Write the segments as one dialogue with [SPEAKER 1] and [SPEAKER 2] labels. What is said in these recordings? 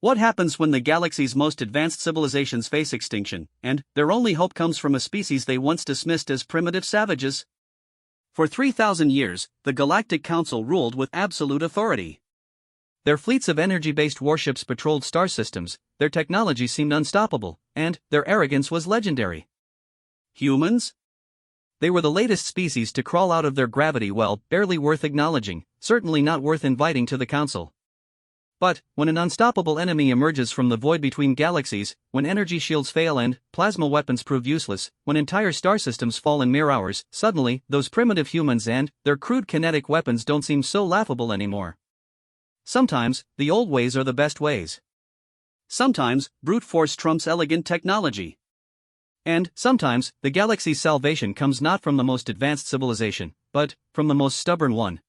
[SPEAKER 1] What happens when the galaxy's most advanced civilizations face extinction, and their only hope comes from a species they once dismissed as primitive savages? For 3,000 years, the Galactic Council ruled with absolute authority. Their fleets of energy-based warships patrolled star systems, their technology seemed unstoppable, and their arrogance was legendary. Humans? They were the latest species to crawl out of their gravity well, barely worth acknowledging, certainly not worth inviting to the Council. But, when an unstoppable enemy emerges from the void between galaxies, when energy shields fail and plasma weapons prove useless, when entire star systems fall in mere hours, suddenly, those primitive humans and their crude kinetic weapons don't seem so laughable anymore. Sometimes, the old ways are the best ways. Sometimes, brute force trumps elegant technology. And, sometimes, the galaxy's salvation comes not from the most advanced civilization, but from the most stubborn one.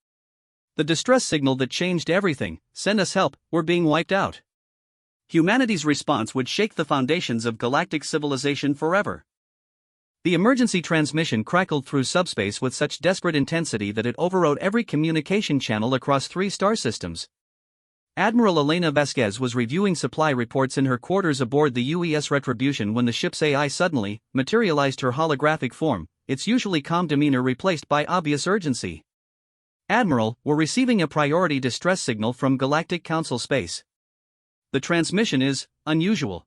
[SPEAKER 1] The distress signal that changed everything, send us help, we're being wiped out. Humanity's response would shake the foundations of galactic civilization forever. The emergency transmission crackled through subspace with such desperate intensity that it overrode every communication channel across 3 star systems. Admiral Elena Vasquez was reviewing supply reports in her quarters aboard the UES Retribution when the ship's AI suddenly materialized her holographic form, its usually calm demeanor replaced by obvious urgency. Admiral, we're receiving a priority distress signal from Galactic Council space. The transmission is unusual.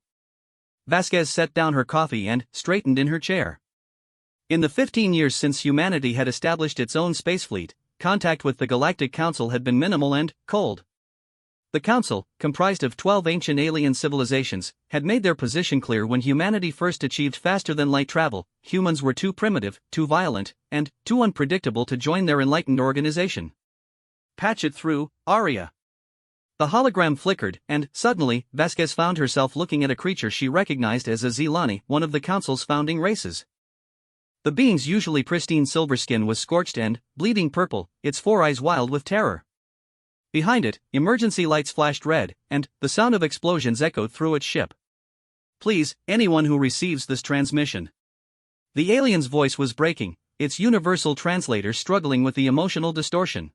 [SPEAKER 1] Vasquez set down her coffee and straightened in her chair. In the 15 years since humanity had established its own space fleet, contact with the Galactic Council had been minimal and cold. The Council, comprised of 12 ancient alien civilizations, had made their position clear when humanity first achieved faster-than-light travel. Humans were too primitive, too violent, and too unpredictable to join their enlightened organization. Patch it through, Aria. The hologram flickered, and, suddenly, Vasquez found herself looking at a creature she recognized as a Zilani, one of the Council's founding races. The being's usually pristine silver skin was scorched and bleeding purple, its 4 eyes wild with terror. Behind it, emergency lights flashed red, and the sound of explosions echoed through its ship. Please, anyone who receives this transmission. The alien's voice was breaking, its universal translator struggling with the emotional distortion.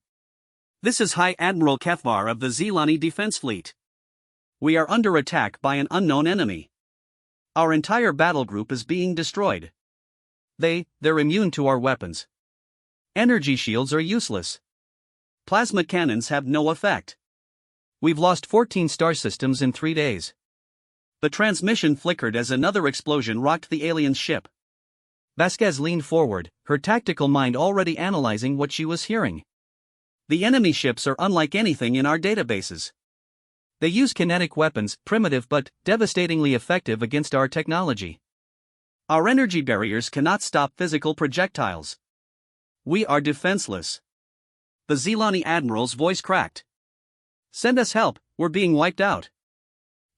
[SPEAKER 1] This is High Admiral Kefvar of the Zilani Defense Fleet. We are under attack by an unknown enemy. Our entire battle group is being destroyed. They're immune to our weapons. Energy shields are useless. Plasma cannons have no effect. We've lost 14 star systems in 3 days. The transmission flickered as another explosion rocked the alien's ship. Vasquez leaned forward, her tactical mind already analyzing what she was hearing. The enemy ships are unlike anything in our databases. They use kinetic weapons, primitive but devastatingly effective against our technology. Our energy barriers cannot stop physical projectiles. We are defenseless. The Zilani Admiral's voice cracked. Send us help, we're being wiped out.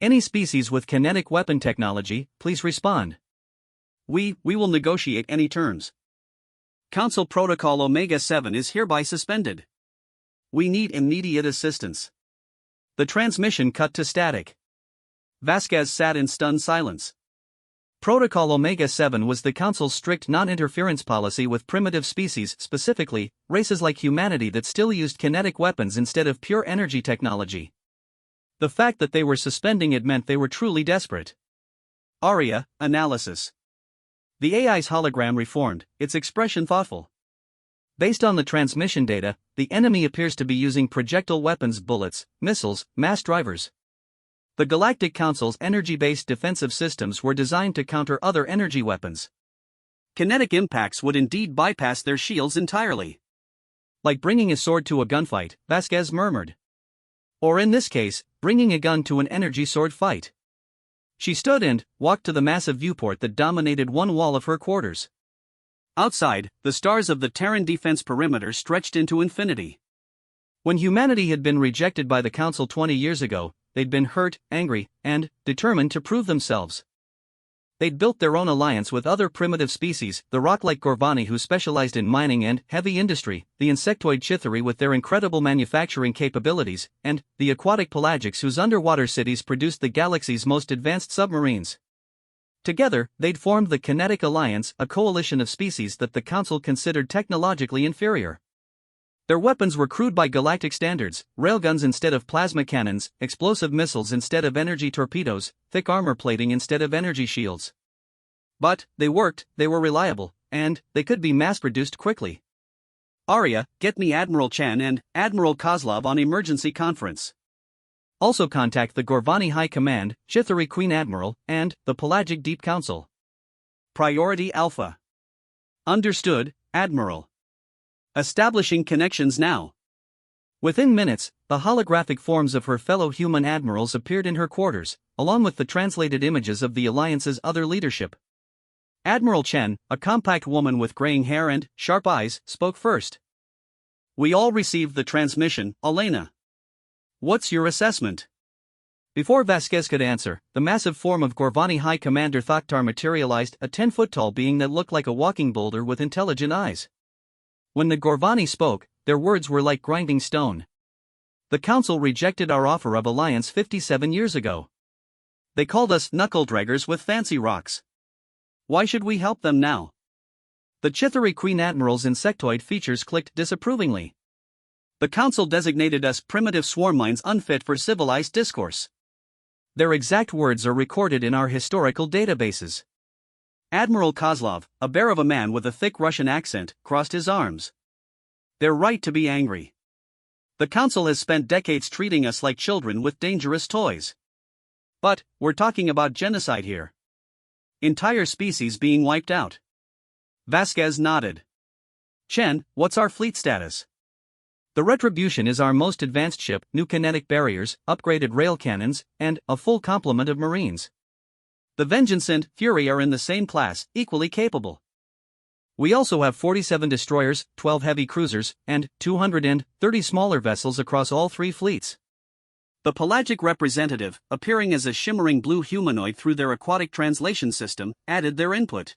[SPEAKER 1] Any species with kinetic weapon technology, please respond. We will negotiate any terms. Council Protocol Omega-7 is hereby suspended. We need immediate assistance. The transmission cut to static. Vasquez sat in stunned silence. Protocol Omega-7 was the Council's strict non-interference policy with primitive species, specifically, races like humanity that still used kinetic weapons instead of pure energy technology. The fact that they were suspending it meant they were truly desperate. Aria, analysis. The AI's hologram reformed, its expression thoughtful. Based on the transmission data, the enemy appears to be using projectile weapons, bullets, missiles, mass drivers. The Galactic Council's energy-based defensive systems were designed to counter other energy weapons. Kinetic impacts would indeed bypass their shields entirely. Like bringing a sword to a gunfight, Vasquez murmured. Or in this case, bringing a gun to an energy sword fight. She stood and walked to the massive viewport that dominated one wall of her quarters. Outside, the stars of the Terran defense perimeter stretched into infinity. When humanity had been rejected by the Council 20 years ago, they'd been hurt, angry, and determined to prove themselves. They'd built their own alliance with other primitive species, the rock-like Gorvani who specialized in mining and heavy industry, the insectoid Chithari with their incredible manufacturing capabilities, and the aquatic pelagics whose underwater cities produced the galaxy's most advanced submarines. Together, they'd formed the Kinetic Alliance, a coalition of species that the Council considered technologically inferior. Their weapons were crude by galactic standards: railguns instead of plasma cannons, explosive missiles instead of energy torpedoes, thick armor plating instead of energy shields. But they worked, they were reliable, and they could be mass-produced quickly. Arya, get me Admiral Chen and Admiral Kozlov on emergency conference. Also contact the Gorvani High Command, Chithari Queen Admiral, and the Pelagic Deep Council. Priority Alpha. Understood, Admiral. Establishing connections now. Within minutes, the holographic forms of her fellow human admirals appeared in her quarters, along with the translated images of the Alliance's other leadership. Admiral Chen, a compact woman with graying hair and sharp eyes, spoke first. We all received the transmission, Elena. What's your assessment? Before Vasquez could answer, the massive form of Gorvani High Commander Thoktar materialized, a 10-foot-tall being that looked like a walking boulder with intelligent eyes. When the Gorvani spoke, their words were like grinding stone. The Council rejected our offer of alliance 57 years ago. They called us knuckle-draggers with fancy rocks. Why should we help them now? The Chithari Queen Admiral's insectoid features clicked disapprovingly. The Council designated us primitive swarm minds unfit for civilized discourse. Their exact words are recorded in our historical databases. Admiral Kozlov, a bear of a man with a thick Russian accent, crossed his arms. They're right to be angry. The Council has spent decades treating us like children with dangerous toys. But we're talking about genocide here. Entire species being wiped out. Vasquez nodded. Chen, what's our fleet status? The Retribution is our most advanced ship, new kinetic barriers, upgraded rail cannons, and a full complement of Marines. The Vengeance and Fury are in the same class, equally capable. We also have 47 destroyers, 12 heavy cruisers, and 230 smaller vessels across all three fleets. The pelagic representative, appearing as a shimmering blue humanoid through their aquatic translation system, added their input.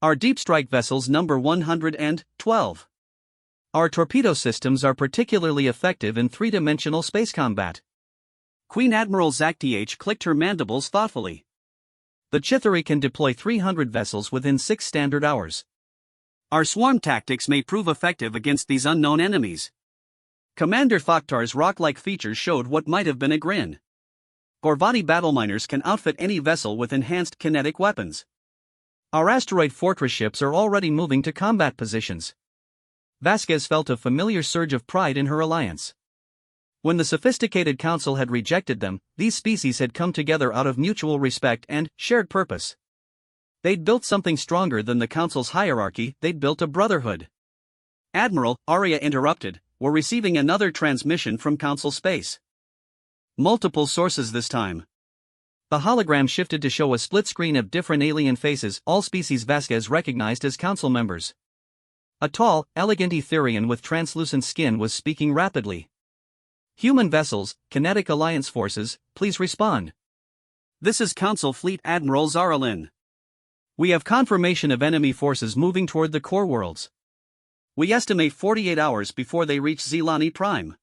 [SPEAKER 1] Our deep strike vessels number 112. Our torpedo systems are particularly effective in three-dimensional space combat. Queen Admiral Zakth clicked her mandibles thoughtfully. The Chithari can deploy 300 vessels within 6 standard hours. Our swarm tactics may prove effective against these unknown enemies. Commander Thoktar's rock-like features showed what might have been a grin. Gorvani battleminers can outfit any vessel with enhanced kinetic weapons. Our asteroid fortress ships are already moving to combat positions. Vasquez felt a familiar surge of pride in her alliance. When the sophisticated Council had rejected them, these species had come together out of mutual respect and shared purpose. They'd built something stronger than the Council's hierarchy, they'd built a brotherhood. Admiral, Arya interrupted, we're receiving another transmission from Council space. Multiple sources this time. The hologram shifted to show a split screen of different alien faces, all species Vasquez recognized as Council members. A tall, elegant Etherian with translucent skin was speaking rapidly. Human vessels, Kinetic Alliance forces, please respond. This is Council Fleet Admiral Zaralin. We have confirmation of enemy forces moving toward the core worlds. We estimate 48 hours before they reach Zelani Prime.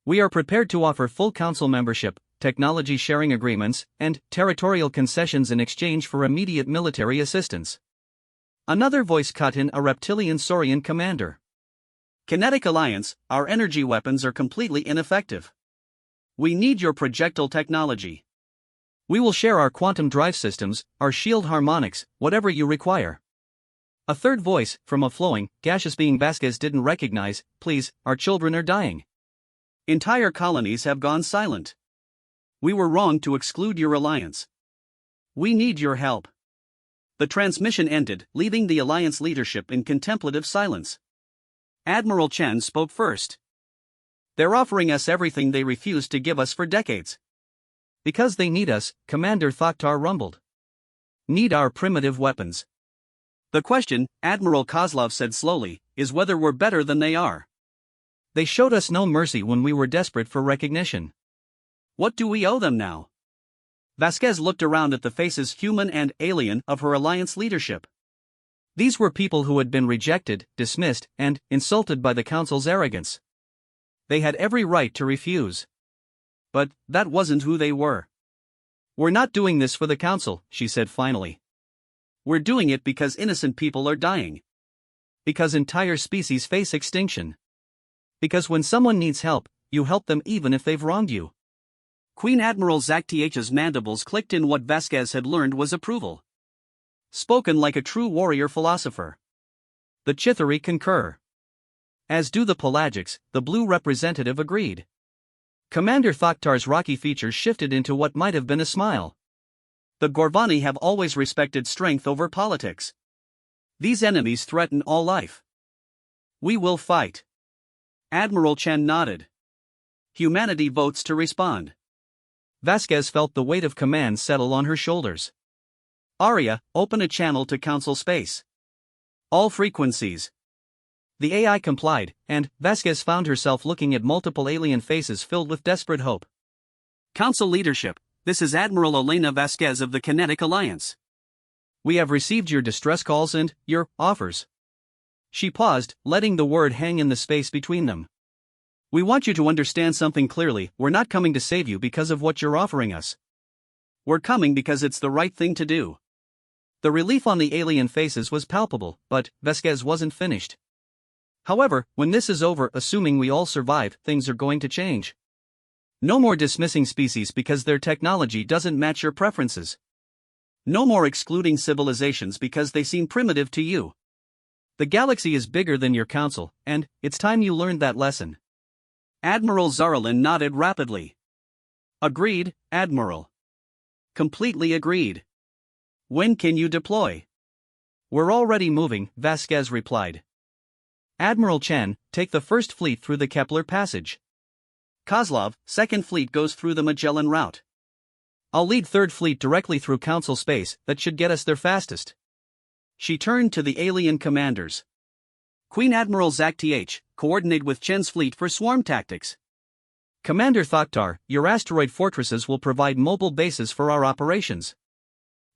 [SPEAKER 1] We are prepared to offer full Council membership, technology sharing agreements, and territorial concessions in exchange for immediate military assistance. Another voice cut in, a reptilian Saurian commander. Kinetic Alliance, our energy weapons are completely ineffective. We need your projectile technology. We will share our quantum drive systems, our shield harmonics, whatever you require. A third voice, from a flowing, gaseous being Vasquez didn't recognize, please, our children are dying. Entire colonies have gone silent. We were wrong to exclude your alliance. We need your help. The transmission ended, leaving the alliance leadership in contemplative silence. Admiral Chen spoke first. They're offering us everything they refused to give us for decades. Because they need us, Commander Thoktar rumbled. Need our primitive weapons. The question, Admiral Kozlov said slowly, is whether we're better than they are. They showed us no mercy when we were desperate for recognition. What do we owe them now? Vasquez looked around at the faces, human and alien, of her alliance leadership. These were people who had been rejected, dismissed, and insulted by the Council's arrogance. They had every right to refuse. But that wasn't who they were. We're not doing this for the Council, she said finally. We're doing it because innocent people are dying. Because entire species face extinction. Because when someone needs help, you help them even if they've wronged you. Queen Admiral Zaktiach's mandibles clicked in. What Vasquez had learned was approval. Spoken like a true warrior philosopher. The Chithari concur. As do the Pelagics, the blue representative agreed. Commander Thoktar's rocky features shifted into what might have been a smile. The Gorvani have always respected strength over politics. These enemies threaten all life. We will fight. Admiral Chen nodded. Humanity votes to respond. Vasquez felt the weight of command settle on her shoulders. Arya, open a channel to Council space. All frequencies. The AI complied, and Vasquez found herself looking at multiple alien faces filled with desperate hope. Council leadership, this is Admiral Elena Vasquez of the Kinetic Alliance. We have received your distress calls and your offers. She paused, letting the word hang in the space between them. We want you to understand something clearly. We're not coming to save you because of what you're offering us. We're coming because it's the right thing to do. The relief on the alien faces was palpable, but Vasquez wasn't finished. However, when this is over, assuming we all survive, things are going to change. No more dismissing species because their technology doesn't match your preferences. No more excluding civilizations because they seem primitive to you. The galaxy is bigger than your council, and it's time you learned that lesson. Admiral Zaralin nodded rapidly. Agreed, Admiral. Completely agreed. When can you deploy? We're already moving, Vasquez replied. Admiral Chen, take the first fleet through the Kepler Passage. Kozlov, second fleet goes through the Magellan route. I'll lead third fleet directly through Council space, that should get us there fastest. She turned to the alien commanders. Queen Admiral Zaktiach, coordinate with Chen's fleet for swarm tactics. Commander Thoktar, your asteroid fortresses will provide mobile bases for our operations.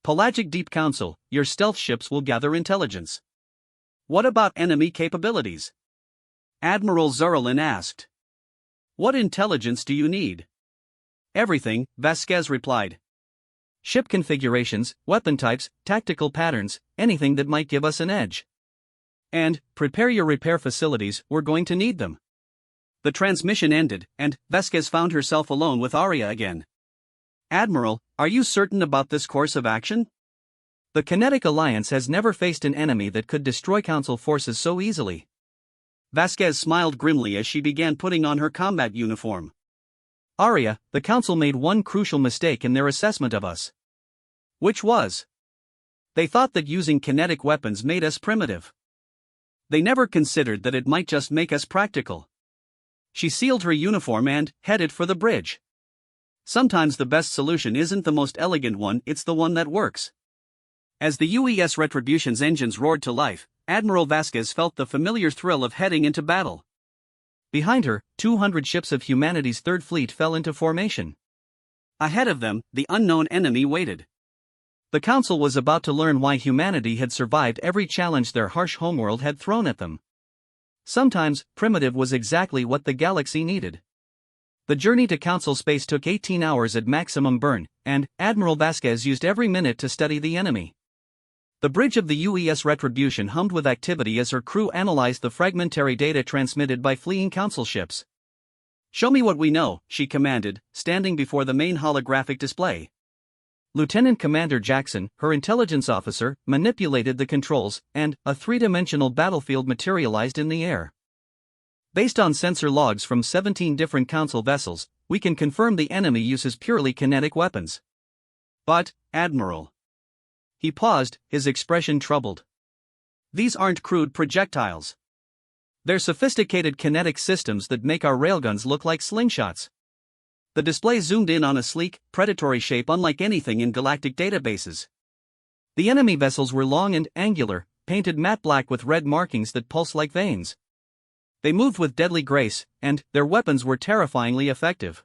[SPEAKER 1] Pelagic Deep Council, your stealth ships will gather intelligence. What about enemy capabilities? Admiral Zaralin asked. What intelligence do you need? Everything, Vasquez replied. Ship configurations, weapon types, tactical patterns, anything that might give us an edge. And, prepare your repair facilities, we're going to need them. The transmission ended, and Vasquez found herself alone with Arya again. Admiral, are you certain about this course of action? The Kinetic Alliance has never faced an enemy that could destroy Council forces so easily. Vasquez smiled grimly as she began putting on her combat uniform. Arya, the Council made one crucial mistake in their assessment of us. Which was? They thought that using kinetic weapons made us primitive. They never considered that it might just make us practical. She sealed her uniform and headed for the bridge. Sometimes the best solution isn't the most elegant one, it's the one that works. As the UES Retribution's engines roared to life, Admiral Vasquez felt the familiar thrill of heading into battle. Behind her, 200 ships of humanity's Third Fleet fell into formation. Ahead of them, the unknown enemy waited. The Council was about to learn why humanity had survived every challenge their harsh homeworld had thrown at them. Sometimes, primitive was exactly what the galaxy needed. The journey to Council space took 18 hours at maximum burn, and Admiral Vasquez used every minute to study the enemy. The bridge of the UES Retribution hummed with activity as her crew analyzed the fragmentary data transmitted by fleeing Council ships. Show me what we know, she commanded, standing before the main holographic display. Lieutenant Commander Jackson, her intelligence officer, manipulated the controls, and a three-dimensional battlefield materialized in the air. Based on sensor logs from 17 different Council vessels, we can confirm the enemy uses purely kinetic weapons. But, Admiral. He paused, his expression troubled. These aren't crude projectiles. They're sophisticated kinetic systems that make our railguns look like slingshots. The display zoomed in on a sleek, predatory shape unlike anything in galactic databases. The enemy vessels were long and angular, painted matte black with red markings that pulse like veins. They moved with deadly grace, and their weapons were terrifyingly effective.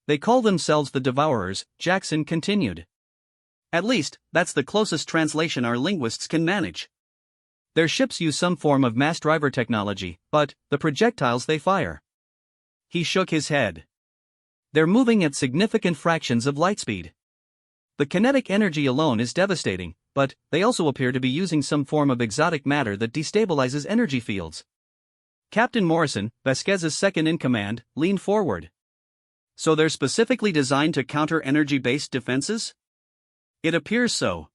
[SPEAKER 1] They call themselves the Devourers, Jackson continued. At least, that's the closest translation our linguists can manage. Their ships use some form of mass driver technology, but the projectiles they fire. He shook his head. They're moving at significant fractions of light speed. The kinetic energy alone is devastating, but they also appear to be using some form of exotic matter that destabilizes energy fields. Captain Morrison, Vasquez's second-in-command, leaned forward. So they're specifically designed to counter energy-based defenses? It appears so.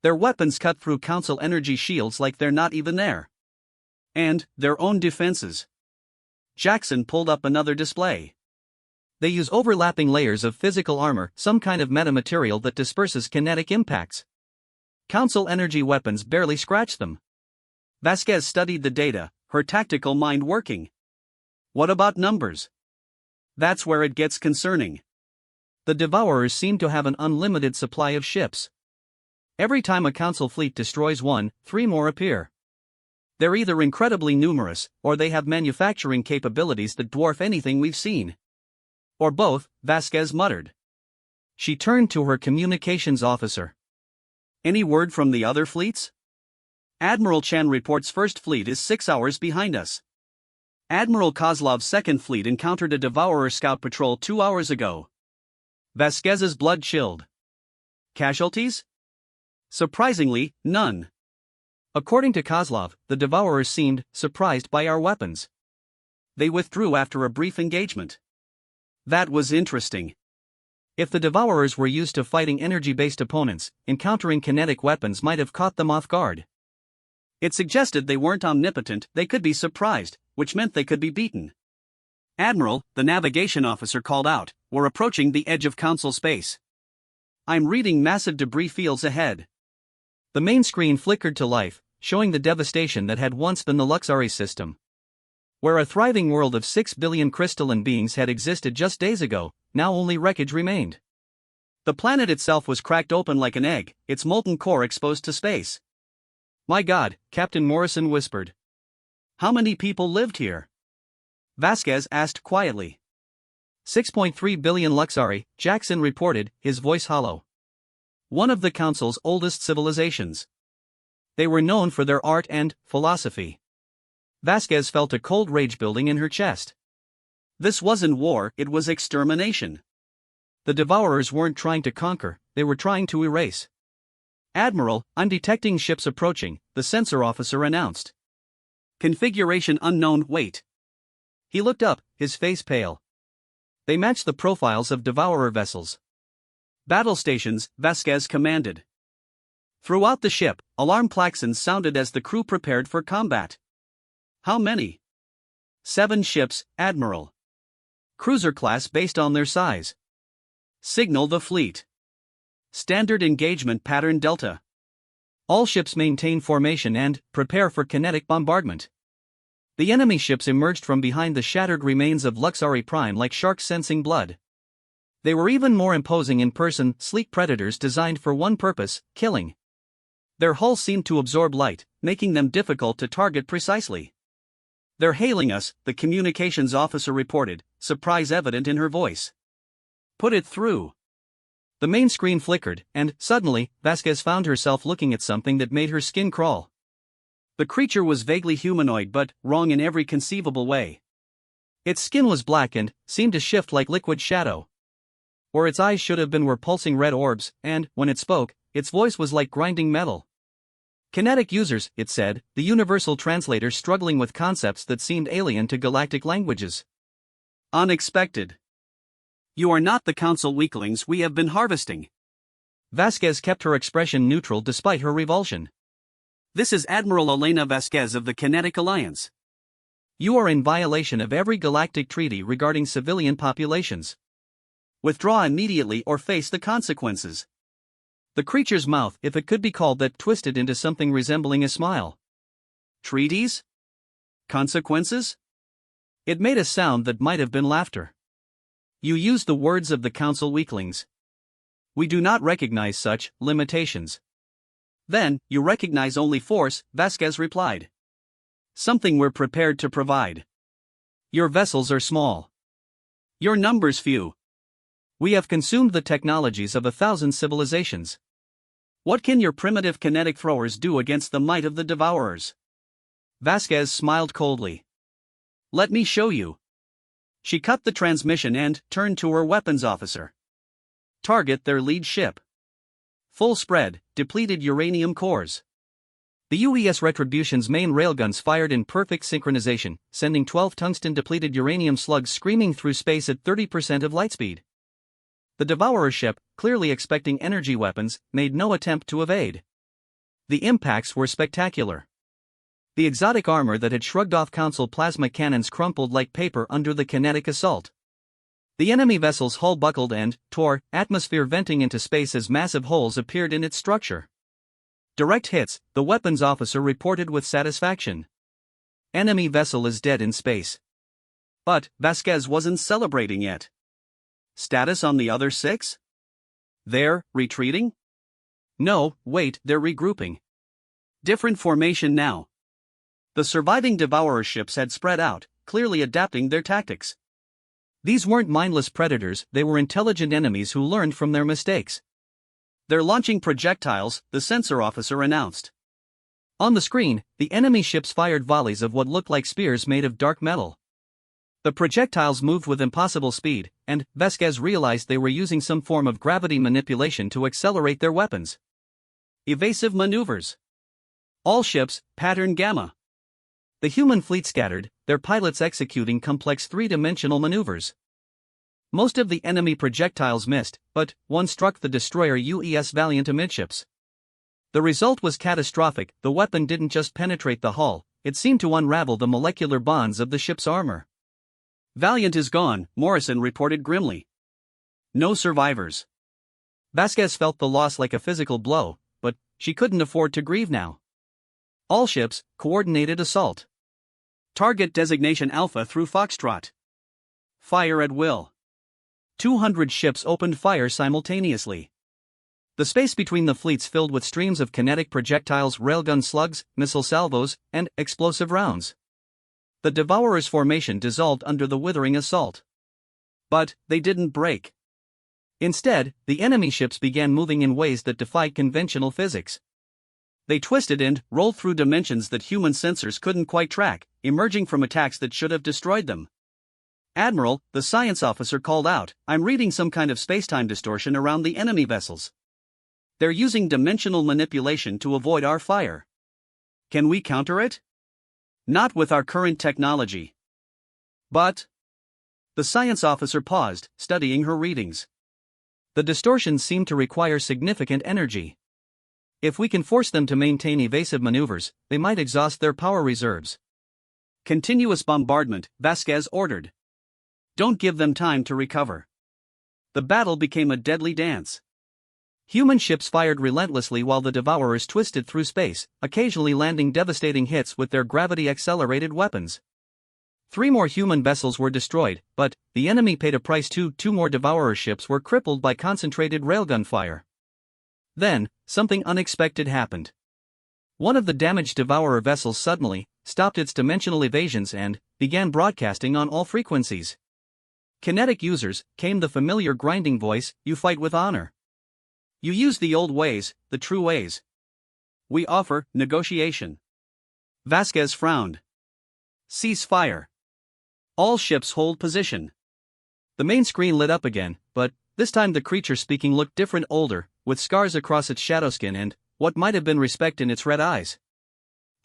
[SPEAKER 1] Their weapons cut through Council energy shields like they're not even there. And their own defenses. Jackson pulled up another display. They use overlapping layers of physical armor, some kind of metamaterial that disperses kinetic impacts. Council energy weapons barely scratch them. Vasquez studied the data, her tactical mind working. What about numbers? That's where it gets concerning. The Devourers seem to have an unlimited supply of ships. Every time a Council fleet destroys one, 3 more appear. They're either incredibly numerous, or they have manufacturing capabilities that dwarf anything we've seen. Or both, Vasquez muttered. She turned to her communications officer. Any word from the other fleets? Admiral Chan reports First Fleet is 6 hours behind us. Admiral Kozlov's Second Fleet encountered a Devourer scout patrol 2 hours ago. Vasquez's blood chilled. Casualties? Surprisingly, none. According to Kozlov, the Devourers seemed surprised by our weapons. They withdrew after a brief engagement. That was interesting. If the Devourers were used to fighting energy-based opponents, encountering kinetic weapons might have caught them off guard. It suggested they weren't omnipotent, they could be surprised, which meant they could be beaten. Admiral, the navigation officer called out, we're approaching the edge of Council space. I'm reading massive debris fields ahead. The main screen flickered to life, showing the devastation that had once been the Luxari system. Where a thriving world of 6 billion crystalline beings had existed just days ago, now only wreckage remained. The planet itself was cracked open like an egg, its molten core exposed to space. My God, Captain Morrison whispered. How many people lived here? Vasquez asked quietly. 6.3 billion Luxari, Jackson reported, his voice hollow. One of the Council's oldest civilizations. They were known for their art and philosophy. Vasquez felt a cold rage building in her chest. This wasn't war, it was extermination. The Devourers weren't trying to conquer, they were trying to erase. Admiral, I'm detecting ships approaching, the sensor officer announced. Configuration unknown, wait. He looked up, his face pale. They matched the profiles of Devourer vessels. Battle stations, Vasquez commanded. Throughout the ship, alarm klaxons sounded as the crew prepared for combat. How many? 7 ships, Admiral. Cruiser class based on their size. Signal the fleet. Standard engagement pattern Delta. All ships maintain formation and prepare for kinetic bombardment. The enemy ships emerged from behind the shattered remains of Luxari Prime like sharks sensing blood. They were even more imposing in person, sleek predators designed for one purpose, killing. Their hulls seemed to absorb light, making them difficult to target precisely. They're hailing us, the communications officer reported, surprise evident in her voice. Put it through. The main screen flickered, and, suddenly, Vasquez found herself looking at something that made her skin crawl. The creature was vaguely humanoid but wrong in every conceivable way. Its skin was black and seemed to shift like liquid shadow. Where its eyes should have been were pulsing red orbs, and, when it spoke, its voice was like grinding metal. Kinetic users, it said, the universal translator struggling with concepts that seemed alien to galactic languages. Unexpected. You are not the Council weaklings we have been harvesting. Vasquez kept her expression neutral despite her revulsion. This is Admiral Elena Vasquez of the Kinetic Alliance. You are in violation of every galactic treaty regarding civilian populations. Withdraw immediately or face the consequences. The creature's mouth, if it could be called that, twisted into something resembling a smile. Treaties? Consequences? It made a sound that might have been laughter. You used the words of the Council weaklings. We do not recognize such limitations. Then, you recognize only force, Vasquez replied. Something we're prepared to provide. Your vessels are small. Your numbers few. We have consumed the technologies of 1,000 civilizations. What can your primitive kinetic throwers do against the might of the Devourers? Vasquez smiled coldly. Let me show you. She cut the transmission and turned to her weapons officer. Target their lead ship. Full spread, depleted uranium cores. The UES Retribution's main railguns fired in perfect synchronization, sending 12 tungsten-depleted uranium slugs screaming through space at 30% of light speed. The Devourer ship, clearly expecting energy weapons, made no attempt to evade. The impacts were spectacular. The exotic armor that had shrugged off Council plasma cannons crumpled like paper under the kinetic assault. The enemy vessel's hull buckled and tore, atmosphere venting into space as massive holes appeared in its structure. Direct hits, the weapons officer reported with satisfaction. Enemy vessel is dead in space. But Vasquez wasn't celebrating yet. Status on the other 6? They're retreating? No, wait, they're regrouping. Different formation now. The surviving Devourer ships had spread out, clearly adapting their tactics. These weren't mindless predators, they were intelligent enemies who learned from their mistakes. They're launching projectiles, the sensor officer announced. On the screen, the enemy ships fired volleys of what looked like spears made of dark metal. The projectiles moved with impossible speed, and Vasquez realized they were using some form of gravity manipulation to accelerate their weapons. Evasive maneuvers. All ships, pattern Gamma. The human fleet scattered, their pilots executing complex three-dimensional maneuvers. Most of the enemy projectiles missed, but one struck the destroyer UES Valiant amidships. The result was catastrophic. The weapon didn't just penetrate the hull, it seemed to unravel the molecular bonds of the ship's armor. Valiant is gone, Morrison reported grimly. No survivors. Vasquez felt the loss like a physical blow, but she couldn't afford to grieve now. All ships, coordinated assault. Target designation Alpha through Foxtrot. Fire at will. 200 ships opened fire simultaneously. The space between the fleets filled with streams of kinetic projectiles, railgun slugs, missile salvos, and explosive rounds. The Devourer's formation dissolved under the withering assault. But they didn't break. Instead, the enemy ships began moving in ways that defied conventional physics. They twisted and rolled through dimensions that human sensors couldn't quite track, emerging from attacks that should have destroyed them. Admiral, the science officer called out, I'm reading some kind of spacetime distortion around the enemy vessels. They're using dimensional manipulation to avoid our fire. Can we counter it? Not with our current technology. But... The science officer paused, studying her readings. The distortions seem to require significant energy. If we can force them to maintain evasive maneuvers, they might exhaust their power reserves. Continuous bombardment, Vasquez ordered. Don't give them time to recover. The battle became a deadly dance. Human ships fired relentlessly while the Devourers twisted through space, occasionally landing devastating hits with their gravity-accelerated weapons. 3 more human vessels were destroyed, but the enemy paid a price too. 2 more Devourer ships were crippled by concentrated railgun fire. Then, something unexpected happened. One of the damaged Devourer vessels suddenly stopped its dimensional evasions and began broadcasting on all frequencies. Kinetic users, came the familiar grinding voice, you fight with honor. You use the old ways, the true ways. We offer negotiation. Vasquez frowned. Cease fire. All ships hold position. The main screen lit up again, but this time the creature speaking looked different, older, with scars across its shadow skin and what might have been respect in its red eyes.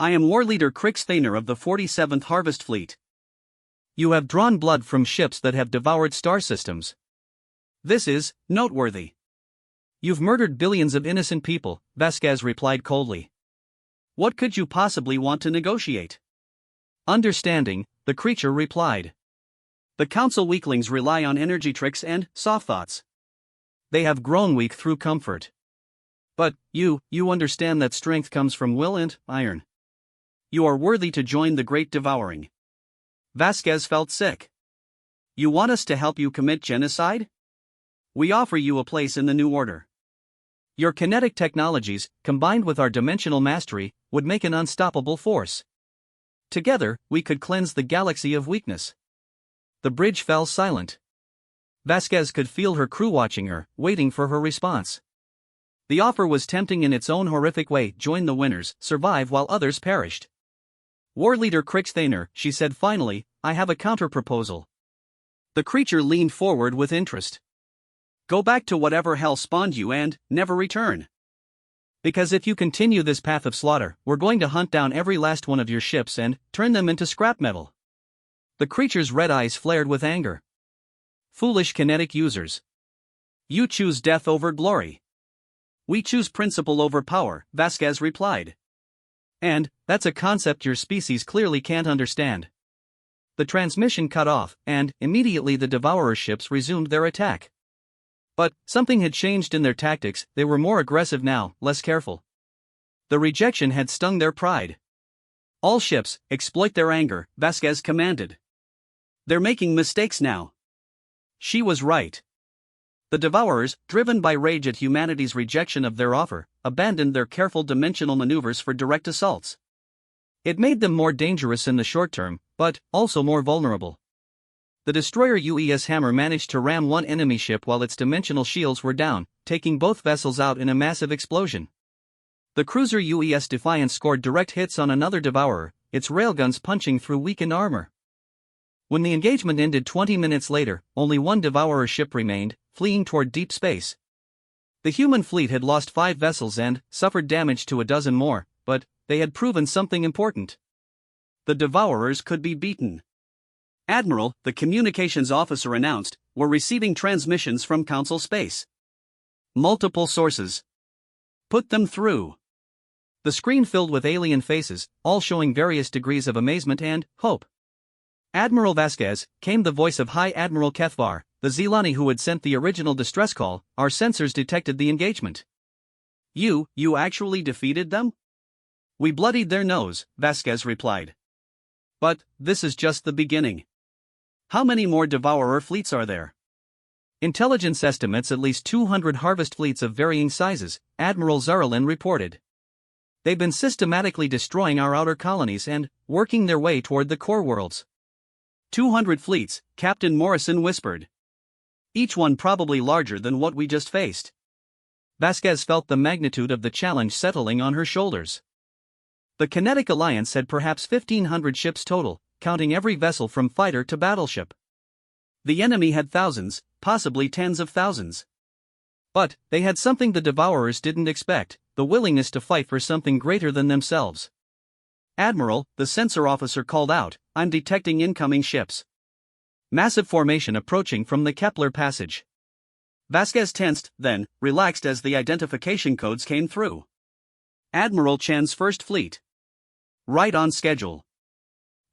[SPEAKER 1] I am War Leader Crix Thaner of the 47th Harvest Fleet. You have drawn blood from ships that have devoured star systems. This is noteworthy. You've murdered billions of innocent people, Vasquez replied coldly. What could you possibly want to negotiate? Understanding, the creature replied. The Council weaklings rely on energy tricks and soft thoughts. They have grown weak through comfort. But you understand that strength comes from will and iron. You are worthy to join the Great Devouring. Vasquez felt sick. You want us to help you commit genocide? We offer you a place in the New Order. Your kinetic technologies, combined with our dimensional mastery, would make an unstoppable force. Together, we could cleanse the galaxy of weakness. The bridge fell silent. Vasquez could feel her crew watching her, waiting for her response. The offer was tempting in its own horrific way. Join the winners, survive while others perished. War Leader Crix Thaner, she said finally, I have a counter-proposal. The creature leaned forward with interest. Go back to whatever hell spawned you and never return. Because if you continue this path of slaughter, we're going to hunt down every last one of your ships and turn them into scrap metal. The creature's red eyes flared with anger. Foolish kinetic users. You choose death over glory. We choose principle over power, Vasquez replied. And that's a concept your species clearly can't understand. The transmission cut off, and immediately the Devourer ships resumed their attack. But something had changed in their tactics. They were more aggressive now, less careful. The rejection had stung their pride. All ships, exploit their anger, Vasquez commanded. They're making mistakes now. She was right. The Devourers, driven by rage at humanity's rejection of their offer, abandoned their careful dimensional maneuvers for direct assaults. It made them more dangerous in the short term, but also more vulnerable. The destroyer UES Hammer managed to ram one enemy ship while its dimensional shields were down, taking both vessels out in a massive explosion. The cruiser UES Defiance scored direct hits on another Devourer, its railguns punching through weakened armor. When the engagement ended 20 minutes later, only one Devourer ship remained, fleeing toward deep space. The human fleet had lost 5 vessels and suffered damage to a dozen more, but they had proven something important. The Devourers could be beaten. Admiral, the communications officer announced, were receiving transmissions from Council space. Multiple sources. Put them through. The screen filled with alien faces, all showing various degrees of amazement and hope. Admiral Vasquez, came the voice of High Admiral Kethvar, the Zelani who had sent the original distress call. Our sensors detected the engagement. You actually defeated them? We bloodied their nose, Vasquez replied. But this is just the beginning. How many more Devourer fleets are there? Intelligence estimates at least 200 harvest fleets of varying sizes, Admiral Zarelin reported. They've been systematically destroying our outer colonies and working their way toward the core worlds. 200 fleets, Captain Morrison whispered. Each one probably larger than what we just faced. Vasquez felt the magnitude of the challenge settling on her shoulders. The Kinetic Alliance had perhaps 1,500 ships total, counting every vessel from fighter to battleship. The enemy had thousands, possibly tens of thousands. But they had something the Devourers didn't expect, the willingness to fight for something greater than themselves. Admiral, the sensor officer called out, I'm detecting incoming ships. Massive formation approaching from the Kepler passage. Vasquez tensed, then relaxed as the identification codes came through. Admiral Chen's First Fleet. Right on schedule.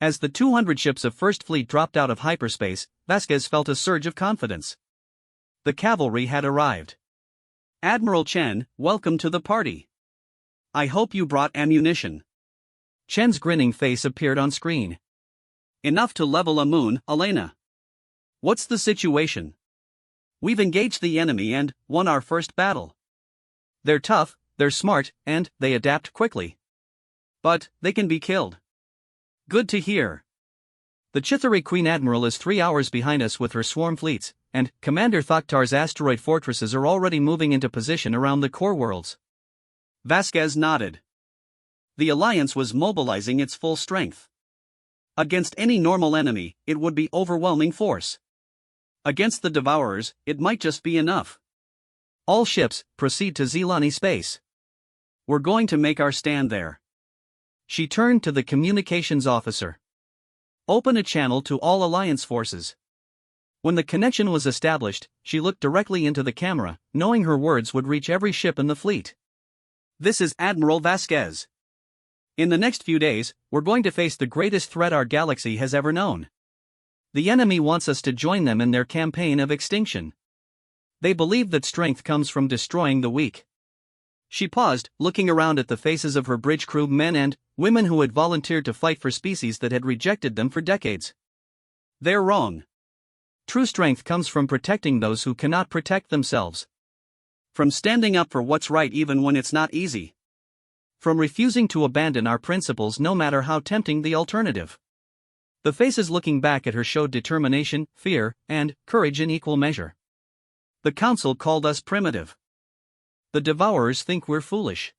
[SPEAKER 1] As the 200 ships of First Fleet dropped out of hyperspace, Vasquez felt a surge of confidence. The cavalry had arrived. Admiral Chen, welcome to the party. I hope you brought ammunition. Chen's grinning face appeared on screen. Enough to level a moon, Elena. What's the situation? We've engaged the enemy and won our first battle. They're tough, they're smart, and they adapt quickly. But they can be killed. Good to hear. The Chithari Queen Admiral is 3 hours behind us with her swarm fleets, and Commander Thoktar's asteroid fortresses are already moving into position around the core worlds. Vasquez nodded. The Alliance was mobilizing its full strength. Against any normal enemy, it would be overwhelming force. Against the Devourers, it might just be enough. All ships, proceed to Zelani space. We're going to make our stand there. She turned to the communications officer. Open a channel to all Alliance forces. When the connection was established, she looked directly into the camera, knowing her words would reach every ship in the fleet. This is Admiral Vasquez. In the next few days, we're going to face the greatest threat our galaxy has ever known. The enemy wants us to join them in their campaign of extinction. They believe that strength comes from destroying the weak. She paused, looking around at the faces of her bridge crew, men and women who had volunteered to fight for species that had rejected them for decades. They're wrong. True strength comes from protecting those who cannot protect themselves. From standing up for what's right even when it's not easy. From refusing to abandon our principles no matter how tempting the alternative. The faces looking back at her showed determination, fear, and courage in equal measure. The Council called us primitive. The Devourers think we're foolish.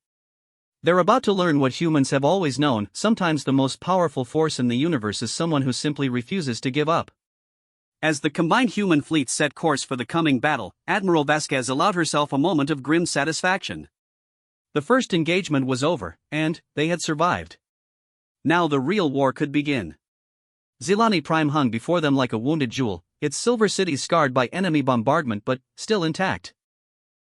[SPEAKER 1] They're about to learn what humans have always known. Sometimes the most powerful force in the universe is someone who simply refuses to give up. As the combined human fleets set course for the coming battle, Admiral Vasquez allowed herself a moment of grim satisfaction. The first engagement was over, and they had survived. Now the real war could begin. Zilani Prime hung before them like a wounded jewel, its silver city scarred by enemy bombardment but still intact.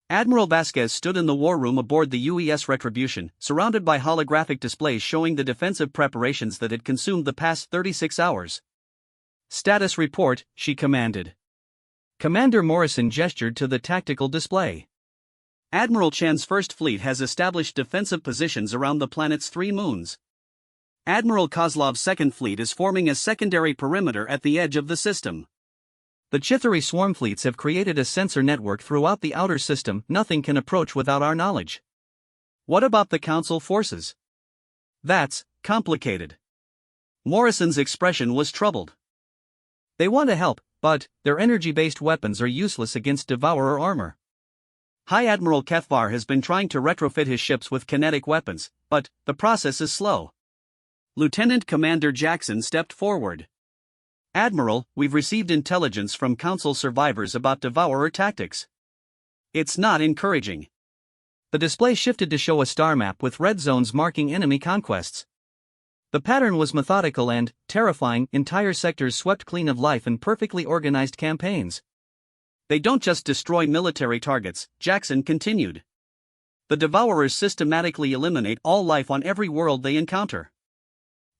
[SPEAKER 1] Admiral Vasquez stood in the war room aboard the UES Retribution, surrounded by holographic displays showing the defensive preparations that had consumed the past 36 hours. "Status report," she commanded. Commander Morrison gestured to the tactical display. "Admiral Chan's First Fleet has established defensive positions around the planet's 3 moons. Admiral Kozlov's Second Fleet is forming a secondary perimeter at the edge of the system. The Chithari swarm fleets have created a sensor network throughout the outer system nothing can approach without our knowledge. What about the Council forces? That's complicated." Morrison's expression was troubled. "They want to help, but their energy-based weapons are useless against Devourer armor. High Admiral Kefvar has been trying to retrofit his ships with kinetic weapons, but the process is slow." Lieutenant Commander Jackson stepped forward. "Admiral, we've received intelligence from Council survivors about Devourer tactics. It's not encouraging." The display shifted to show a star map with red zones marking enemy conquests. The pattern was methodical and terrifying, entire sectors swept clean of life and perfectly organized campaigns. "They don't just destroy military targets," Jackson continued. "The Devourers systematically eliminate all life on every world they encounter.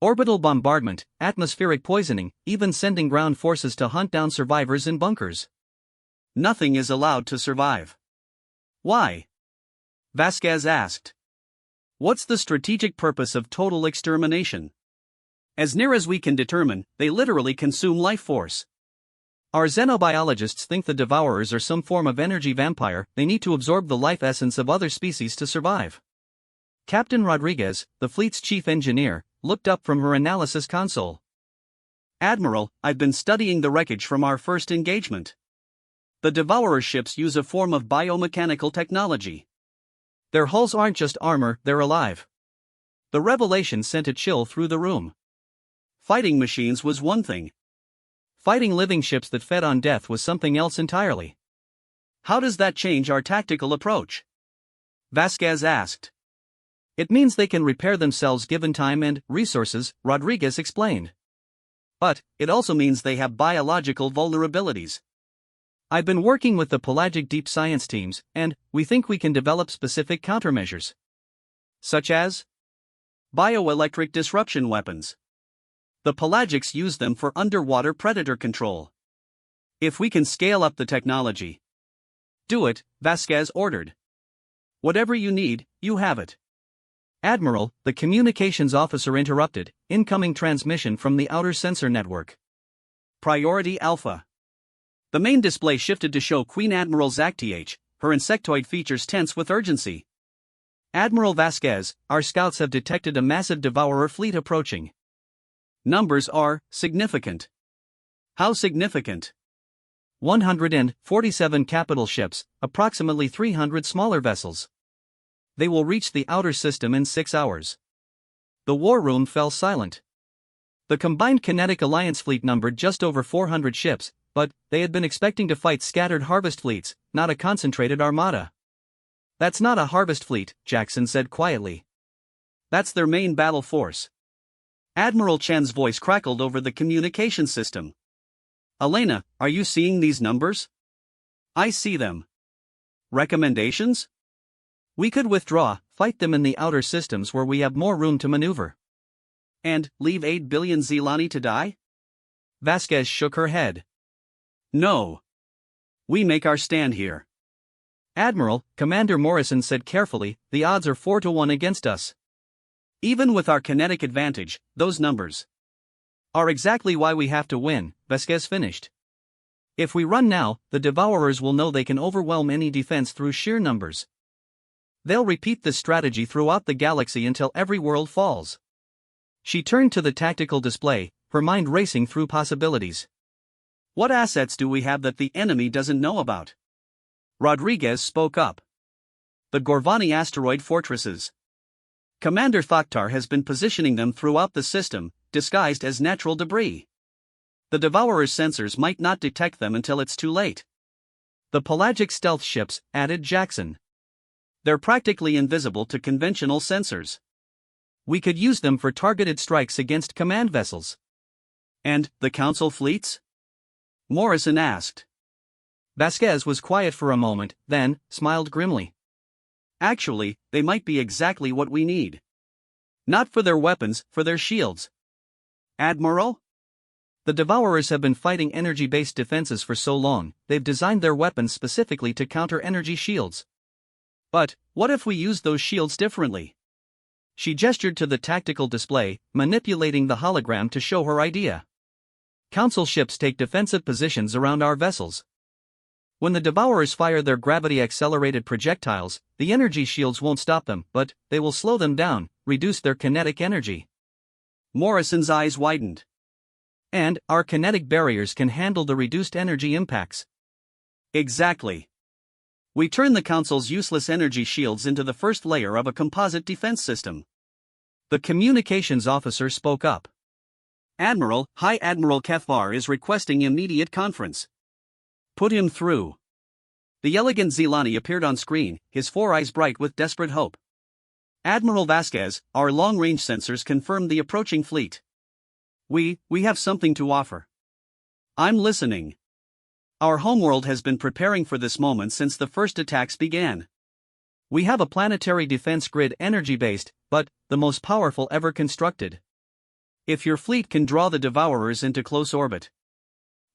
[SPEAKER 1] Orbital bombardment, atmospheric poisoning, even sending ground forces to hunt down survivors in bunkers. Nothing is allowed to survive." "Why?" Vasquez asked. "What's the strategic purpose of total extermination? As near as we can determine, they literally consume life force. Our xenobiologists think the Devourers are some form of energy vampire, they need to absorb the life essence of other species to survive." Captain Rodriguez, the fleet's chief engineer, looked up from her analysis console. "Admiral, I've been studying the wreckage from our first engagement. The Devourer ships use a form of biomechanical technology. Their hulls aren't just armor, they're alive." The revelation sent a chill through the room. Fighting machines was one thing. Fighting living ships that fed on death was something else entirely. "How does that change our tactical approach?" Vasquez asked. "It means they can repair themselves given time and resources," Rodriguez explained. "But it also means they have biological vulnerabilities. I've been working with the pelagic deep science teams, and we think we can develop specific countermeasures. Such as bioelectric disruption weapons. The pelagics use them for underwater predator control. If we can scale up the technology." "Do it," Vasquez ordered. "Whatever you need, you have it." "Admiral," the communications officer interrupted, "incoming transmission from the outer sensor network. Priority Alpha." The main display shifted to show Queen Admiral Zakth, her insectoid features tense with urgency. "Admiral Vasquez, our scouts have detected a massive Devourer fleet approaching. Numbers are significant." "How significant?" 147 capital ships, approximately 300 smaller vessels. They will reach the outer system in 6 hours. The war room fell silent. The combined Kinetic Alliance fleet numbered just over 400 ships, but they had been expecting to fight scattered harvest fleets, not a concentrated armada. "That's not a harvest fleet," Jackson said quietly. "That's their main battle force." Admiral Chan's voice crackled over the communication system. "Elena, are you seeing these numbers?" "I see them." "Recommendations?" "We could withdraw, fight them in the outer systems where we have more room to maneuver." "And leave 8 billion Zilani to die?" Vasquez shook her head. "No. We make our stand here." "Admiral," Commander Morrison said carefully, "the odds are 4-1 against us. Even with our kinetic advantage, those numbers are exactly why we have to win," Vasquez finished. "If we run now, the Devourers will know they can overwhelm any defense through sheer numbers. They'll repeat this strategy throughout the galaxy until every world falls." She turned to the tactical display, her mind racing through possibilities. "What assets do we have that the enemy doesn't know about?" Rodriguez spoke up. "The Gorvani asteroid fortresses. Commander Thoktar has been positioning them throughout the system, disguised as natural debris. The Devourer's sensors might not detect them until it's too late." "The pelagic stealth ships," added Jackson. They're practically invisible to conventional sensors. We could use them for targeted strikes against command vessels. And the Council fleets? Morrison asked. Vasquez was quiet for a moment, then smiled grimly. Actually, they might be exactly what we need. Not for their weapons, for their shields. Admiral? The Devourers have been fighting energy-based defenses for so long, they've designed their weapons specifically to counter energy shields. But, what if we use those shields differently? She gestured to the tactical display, manipulating the hologram to show her idea. Council ships take defensive positions around our vessels. When the Devourers fire their gravity-accelerated projectiles, the energy shields won't stop them, but they will slow them down, reduce their kinetic energy. Morrison's eyes widened. And our kinetic barriers can handle the reduced energy impacts. Exactly. We turn the Council's useless energy shields into the first layer of a composite defense system. The communications officer spoke up. Admiral, High Admiral Kefvar is requesting immediate conference. Put him through. The elegant Zelani appeared on screen, his four eyes bright with desperate hope. Admiral Vasquez, our long-range sensors confirmed the approaching fleet. We have something to offer. I'm listening. Our homeworld has been preparing for this moment since the first attacks began. We have a planetary defense grid energy-based, but the most powerful ever constructed. If your fleet can draw the Devourers into close orbit,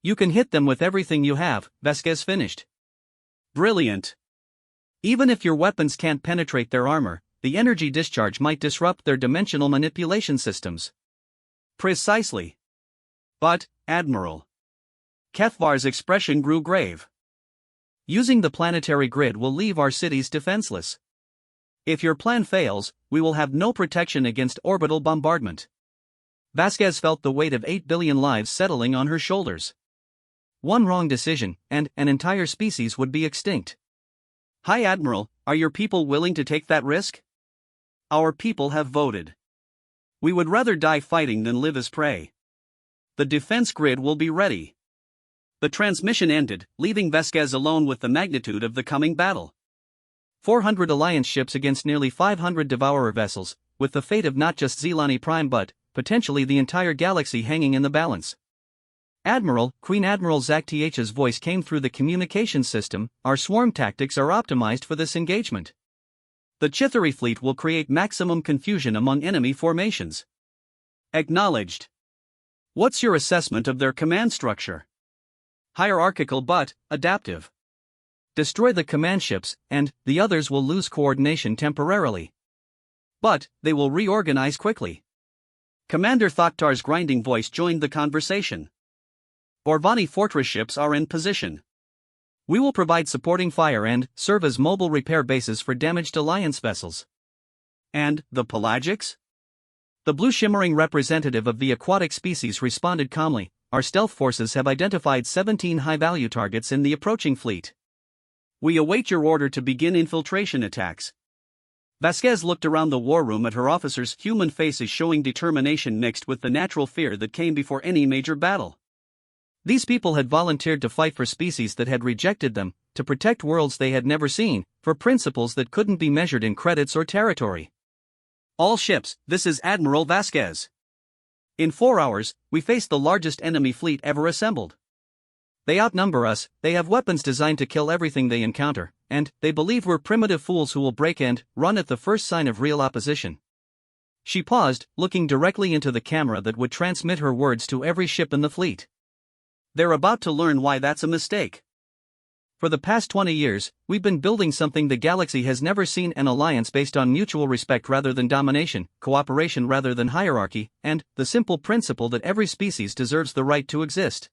[SPEAKER 1] you can hit them with everything you have, Vasquez finished. Brilliant. Even if your weapons can't penetrate their armor, the energy discharge might disrupt their dimensional manipulation systems. Precisely. But, Admiral. Kefvar's expression grew grave. Using the planetary grid will leave our cities defenseless. If your plan fails, we will have no protection against orbital bombardment. Vasquez felt the weight of 8 billion lives settling on her shoulders. One wrong decision, and an entire species would be extinct. High Admiral, are your people willing to take that risk? Our people have voted. We would rather die fighting than live as prey. The defense grid will be ready. The transmission ended, leaving Vasquez alone with the magnitude of the coming battle. 400 Alliance ships against nearly 500 Devourer vessels, with the fate of not just Zelani Prime but, potentially the entire galaxy hanging in the balance. Admiral, Queen Admiral Zakth's voice came through the communications system, our swarm tactics are optimized for this engagement. The Chithari fleet will create maximum confusion among enemy formations. Acknowledged. What's your assessment of their command structure? Hierarchical but adaptive. Destroy the command ships, and the others will lose coordination temporarily. But they will reorganize quickly. Commander Thoktar's grinding voice joined the conversation. Orvani fortress ships are in position. We will provide supporting fire and serve as mobile repair bases for damaged Alliance vessels. And the pelagics? The blue shimmering representative of the aquatic species responded calmly. Our stealth forces have identified 17 high-value targets in the approaching fleet. We await your order to begin infiltration attacks. Vasquez looked around the war room at her officers' human faces showing determination mixed with the natural fear that came before any major battle. These people had volunteered to fight for species that had rejected them, to protect worlds they had never seen, for principles that couldn't be measured in credits or territory. All ships, this is Admiral Vasquez. In 4 hours, we face the largest enemy fleet ever assembled. They outnumber us, they have weapons designed to kill everything they encounter, and they believe we're primitive fools who will break and run at the first sign of real opposition. She paused, looking directly into the camera that would transmit her words to every ship in the fleet. They're about to learn why that's a mistake. For the past 20 years, we've been building something the galaxy has never seen, an alliance based on mutual respect rather than domination, cooperation rather than hierarchy, and the simple principle that every species deserves the right to exist.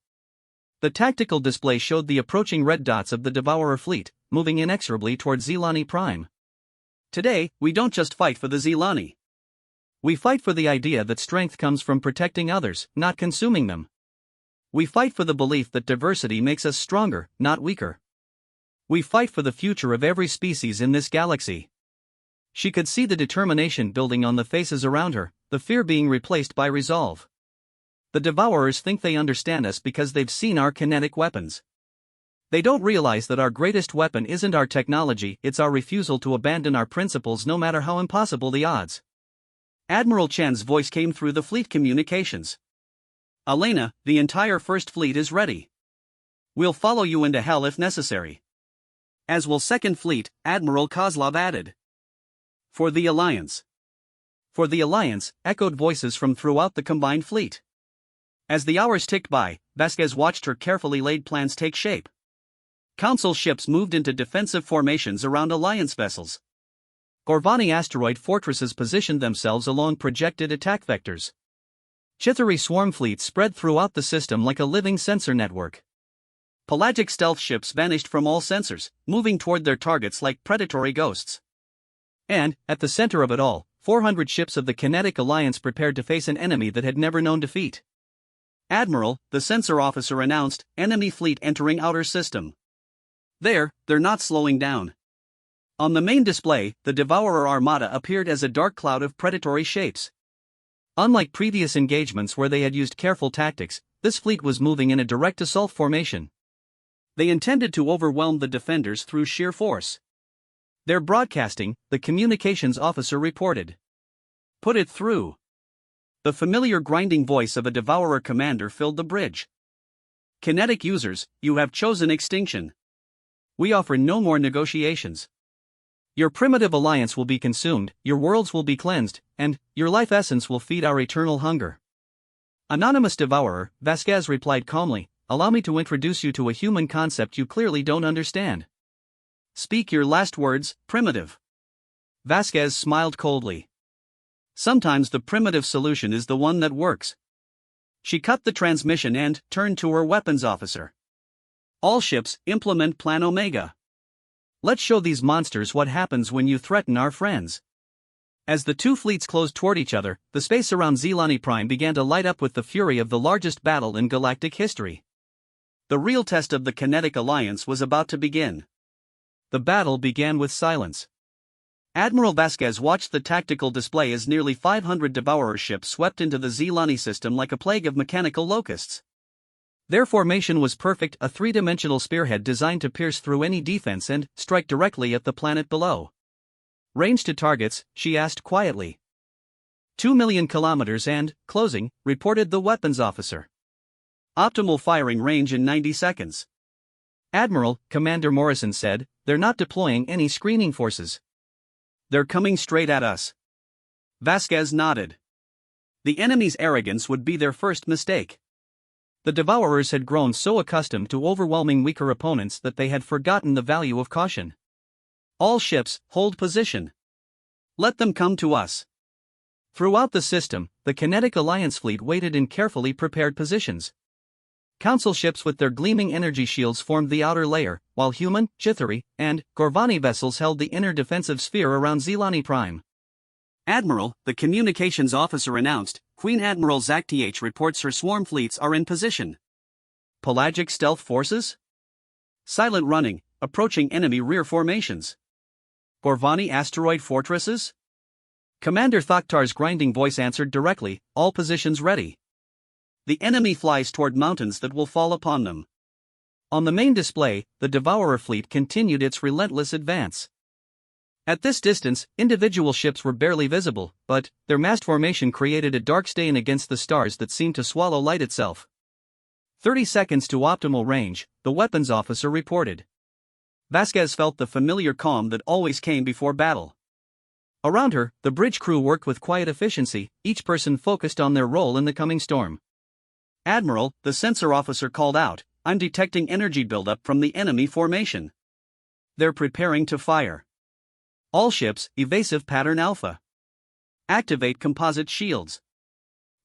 [SPEAKER 1] The tactical display showed the approaching red dots of the Devourer fleet, moving inexorably towards Zelani Prime. Today, we don't just fight for the Zelani. We fight for the idea that strength comes from protecting others, not consuming them. We fight for the belief that diversity makes us stronger, not weaker. We fight for the future of every species in this galaxy. She could see the determination building on the faces around her, the fear being replaced by resolve. The Devourers think they understand us because they've seen our kinetic weapons. They don't realize that our greatest weapon isn't our technology, it's our refusal to abandon our principles no matter how impossible the odds. Admiral Chen's voice came through the fleet communications. Elena, the entire First Fleet is ready. We'll follow you into hell if necessary. As will Second Fleet, Admiral Kozlov added. For the Alliance. For the Alliance, echoed voices from throughout the combined fleet. As the hours ticked by, Vasquez watched her carefully laid plans take shape. Council ships moved into defensive formations around Alliance vessels. Gorvani asteroid fortresses positioned themselves along projected attack vectors. Chithari swarm fleets spread throughout the system like a living sensor network. Pelagic stealth ships vanished from all sensors, moving toward their targets like predatory ghosts. And, at the center of it all, 400 ships of the Kinetic Alliance prepared to face an enemy that had never known defeat. Admiral, the sensor officer announced, enemy fleet entering outer system. They're not slowing down. On the main display, the Devourer Armada appeared as a dark cloud of predatory shapes. Unlike previous engagements where they had used careful tactics, this fleet was moving in a direct assault formation. They intended to overwhelm the defenders through sheer force. They're broadcasting, the communications officer reported. Put it through. The familiar grinding voice of a Devourer commander filled the bridge. Kinetic users, you have chosen extinction. We offer no more negotiations. Your primitive alliance will be consumed, your worlds will be cleansed, and your life essence will feed our eternal hunger. Anonymous Devourer, Vasquez replied calmly, allow me to introduce you to a human concept you clearly don't understand. Speak your last words, primitive. Vasquez smiled coldly. Sometimes the primitive solution is the one that works. She cut the transmission and turned to her weapons officer. All ships, implement Plan Omega. Let's show these monsters what happens when you threaten our friends. As the two fleets closed toward each other, the space around Zelani Prime began to light up with the fury of the largest battle in galactic history. The real test of the Kinetic Alliance was about to begin. The battle began with silence. Admiral Vasquez watched the tactical display as nearly 500 Devourer ships swept into the Zelani system like a plague of mechanical locusts. Their formation was perfect, a three-dimensional spearhead designed to pierce through any defense and strike directly at the planet below. Range to targets, she asked quietly. 2 million kilometers and, closing, reported the weapons officer. Optimal firing range in 90 seconds. Admiral, Commander Morrison said, they're not deploying any screening forces. They're coming straight at us. Vasquez nodded. The enemy's arrogance would be their first mistake. The Devourers had grown so accustomed to overwhelming weaker opponents that they had forgotten the value of caution. All ships, hold position. Let them come to us. Throughout the system, the Kinetic Alliance fleet waited in carefully prepared positions. Council ships with their gleaming energy shields formed the outer layer, while human, Chithari, and Gorvani vessels held the inner defensive sphere around Zelani Prime. Admiral, the communications officer announced, Queen Admiral Zakth reports her swarm fleets are in position. Pelagic stealth forces? Silent running, approaching enemy rear formations. Gorvani asteroid fortresses? Commander Thoktar's grinding voice answered directly, all positions ready. The enemy flies toward mountains that will fall upon them. On the main display, the Devourer fleet continued its relentless advance. At this distance, individual ships were barely visible, but their massed formation created a dark stain against the stars that seemed to swallow light itself. 30 seconds to optimal range, the weapons officer reported. Vasquez felt the familiar calm that always came before battle. Around her, the bridge crew worked with quiet efficiency, each person focused on their role in the coming storm. Admiral, the sensor officer called out, I'm detecting energy buildup from the enemy formation. They're preparing to fire. All ships, evasive pattern alpha. Activate composite shields.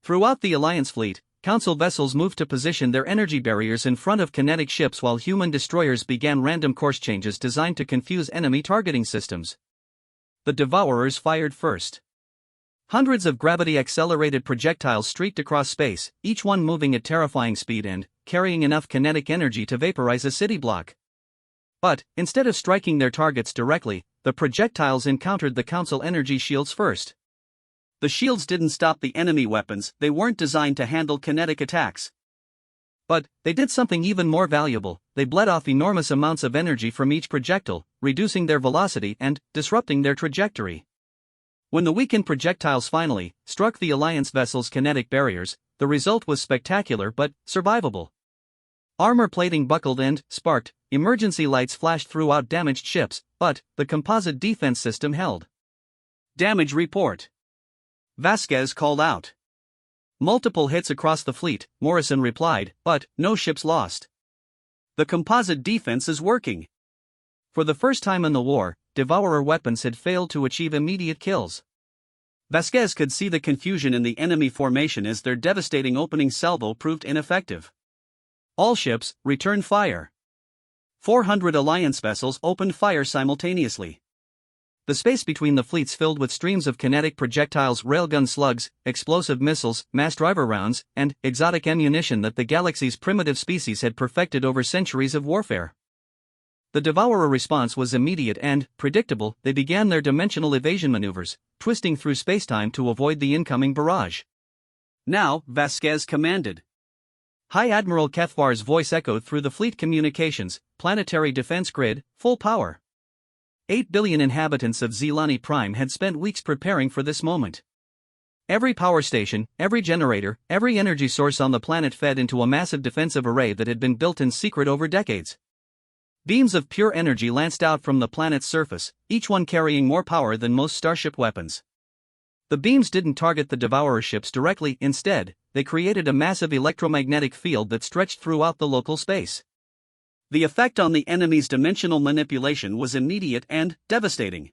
[SPEAKER 1] Throughout the Alliance fleet, Council vessels moved to position their energy barriers in front of kinetic ships while human destroyers began random course changes designed to confuse enemy targeting systems. The Devourers fired first. Hundreds of gravity-accelerated projectiles streaked across space, each one moving at terrifying speed and carrying enough kinetic energy to vaporize a city block. But, instead of striking their targets directly, the projectiles encountered the Council energy shields first. The shields didn't stop the enemy weapons, they weren't designed to handle kinetic attacks. But they did something even more valuable: they bled off enormous amounts of energy from each projectile, reducing their velocity and disrupting their trajectory. When the weakened projectiles finally struck the Alliance vessel's kinetic barriers, the result was spectacular but survivable. Armor plating buckled and sparked, emergency lights flashed throughout damaged ships, but the composite defense system held. Damage report. Vasquez called out. Multiple hits across the fleet, Morrison replied, but no ships lost. The composite defense is working. For the first time in the war, Devourer weapons had failed to achieve immediate kills. Vasquez could see the confusion in the enemy formation as their devastating opening salvo proved ineffective. All ships returned fire. 400 Alliance vessels opened fire simultaneously. The space between the fleets filled with streams of kinetic projectiles, railgun slugs, explosive missiles, mass driver rounds, and exotic ammunition that the galaxy's primitive species had perfected over centuries of warfare. The Devourer response was immediate and predictable. They began their dimensional evasion maneuvers, twisting through spacetime to avoid the incoming barrage. Now, Vasquez commanded. High Admiral Kethvar's voice echoed through the fleet communications: planetary defense grid, full power. 8 billion inhabitants of Zelani Prime had spent weeks preparing for this moment. Every power station, every generator, every energy source on the planet fed into a massive defensive array that had been built in secret over decades. Beams of pure energy lanced out from the planet's surface, each one carrying more power than most starship weapons. The beams didn't target the Devourer ships directly; instead, they created a massive electromagnetic field that stretched throughout the local space. The effect on the enemy's dimensional manipulation was immediate and devastating.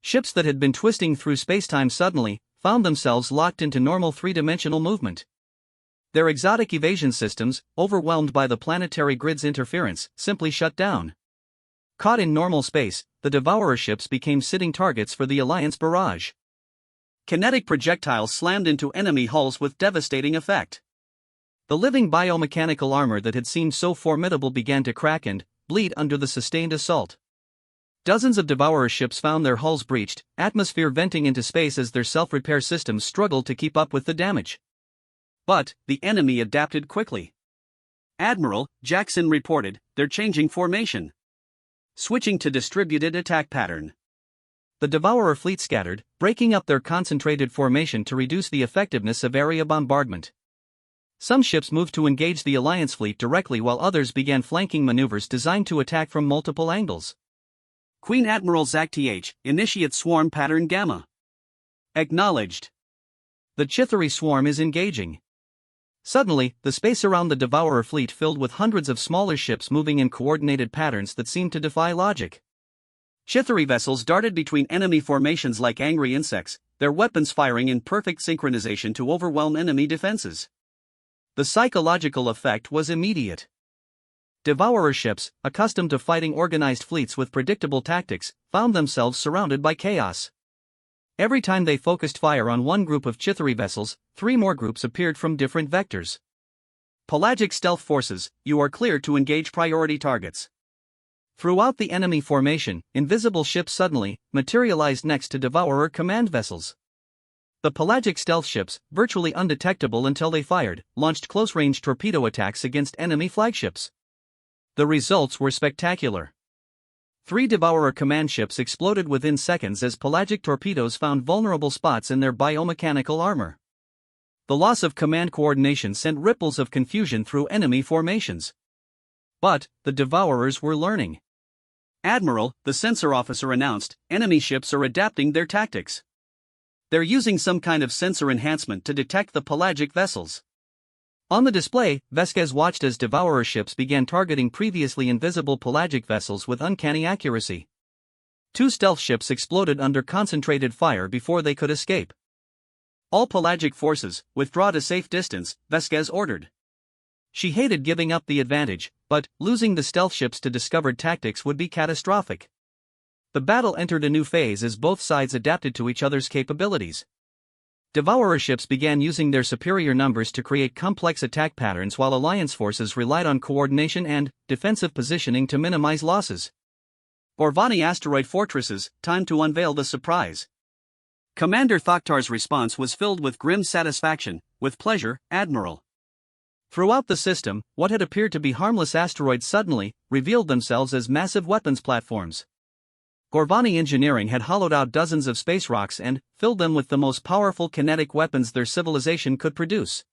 [SPEAKER 1] Ships that had been twisting through spacetime suddenly found themselves locked into normal three-dimensional movement. Their exotic evasion systems, overwhelmed by the planetary grid's interference, simply shut down. Caught in normal space, the Devourer ships became sitting targets for the Alliance barrage. Kinetic projectiles slammed into enemy hulls with devastating effect. The living biomechanical armor that had seemed so formidable began to crack and bleed under the sustained assault. Dozens of Devourer ships found their hulls breached, atmosphere venting into space as their self-repair systems struggled to keep up with the damage. But the enemy adapted quickly. Admiral Jackson reported, "They're changing formation. Switching to distributed attack pattern." The Devourer fleet scattered, breaking up their concentrated formation to reduce the effectiveness of area bombardment. Some ships moved to engage the Alliance fleet directly while others began flanking maneuvers designed to attack from multiple angles. Queen Admiral Zach TH, initiate swarm pattern Gamma. Acknowledged. The Chithari swarm is engaging. Suddenly, the space around the Devourer fleet filled with hundreds of smaller ships moving in coordinated patterns that seemed to defy logic. Chithari vessels darted between enemy formations like angry insects, their weapons firing in perfect synchronization to overwhelm enemy defenses. The psychological effect was immediate. Devourer ships, accustomed to fighting organized fleets with predictable tactics, found themselves surrounded by chaos. Every time they focused fire on one group of Chithari vessels, 3 more groups appeared from different vectors. Pelagic stealth forces, you are cleared to engage priority targets. Throughout the enemy formation, invisible ships suddenly materialized next to Devourer command vessels. The pelagic stealth ships, virtually undetectable until they fired, launched close-range torpedo attacks against enemy flagships. The results were spectacular. 3 Devourer command ships exploded within seconds as pelagic torpedoes found vulnerable spots in their biomechanical armor. The loss of command coordination sent ripples of confusion through enemy formations. But the Devourers were learning. "Admiral," the sensor officer announced, "enemy ships are adapting their tactics. They're using some kind of sensor enhancement to detect the pelagic vessels." On the display, Vasquez watched as Devourer ships began targeting previously invisible pelagic vessels with uncanny accuracy. 2 stealth ships exploded under concentrated fire before they could escape. "All pelagic forces, withdraw to safe distance," Vasquez ordered. She hated giving up the advantage, but losing the stealth ships to discovered tactics would be catastrophic. The battle entered a new phase as both sides adapted to each other's capabilities. Devourer ships began using their superior numbers to create complex attack patterns while Alliance forces relied on coordination and defensive positioning to minimize losses. Orvani asteroid fortresses, time to unveil the surprise. Commander Thoktar's response was filled with grim satisfaction. "With pleasure, Admiral." Throughout the system, what had appeared to be harmless asteroids suddenly revealed themselves as massive weapons platforms. Gorvani Engineering had hollowed out dozens of space rocks and filled them with the most powerful kinetic weapons their civilization could produce.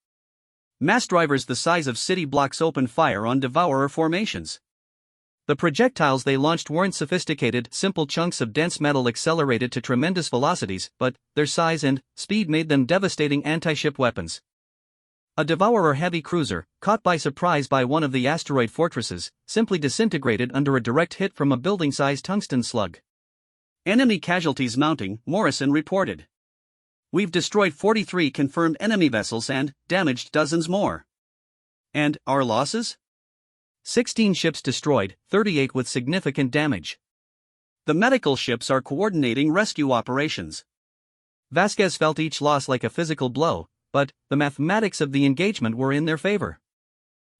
[SPEAKER 1] Mass drivers the size of city blocks opened fire on devourer formations. The projectiles they launched weren't sophisticated, simple chunks of dense metal accelerated to tremendous velocities, but their size and speed made them devastating anti-ship weapons. A Devourer heavy cruiser, caught by surprise by one of the asteroid fortresses, simply disintegrated under a direct hit from a building-sized tungsten slug. Enemy casualties mounting, Morrison reported. We've destroyed 43 confirmed enemy vessels and damaged dozens more. And our losses? 16 ships destroyed, 38 with significant damage. The medical ships are coordinating rescue operations. Vasquez felt each loss like a physical blow, but the mathematics of the engagement were in their favor.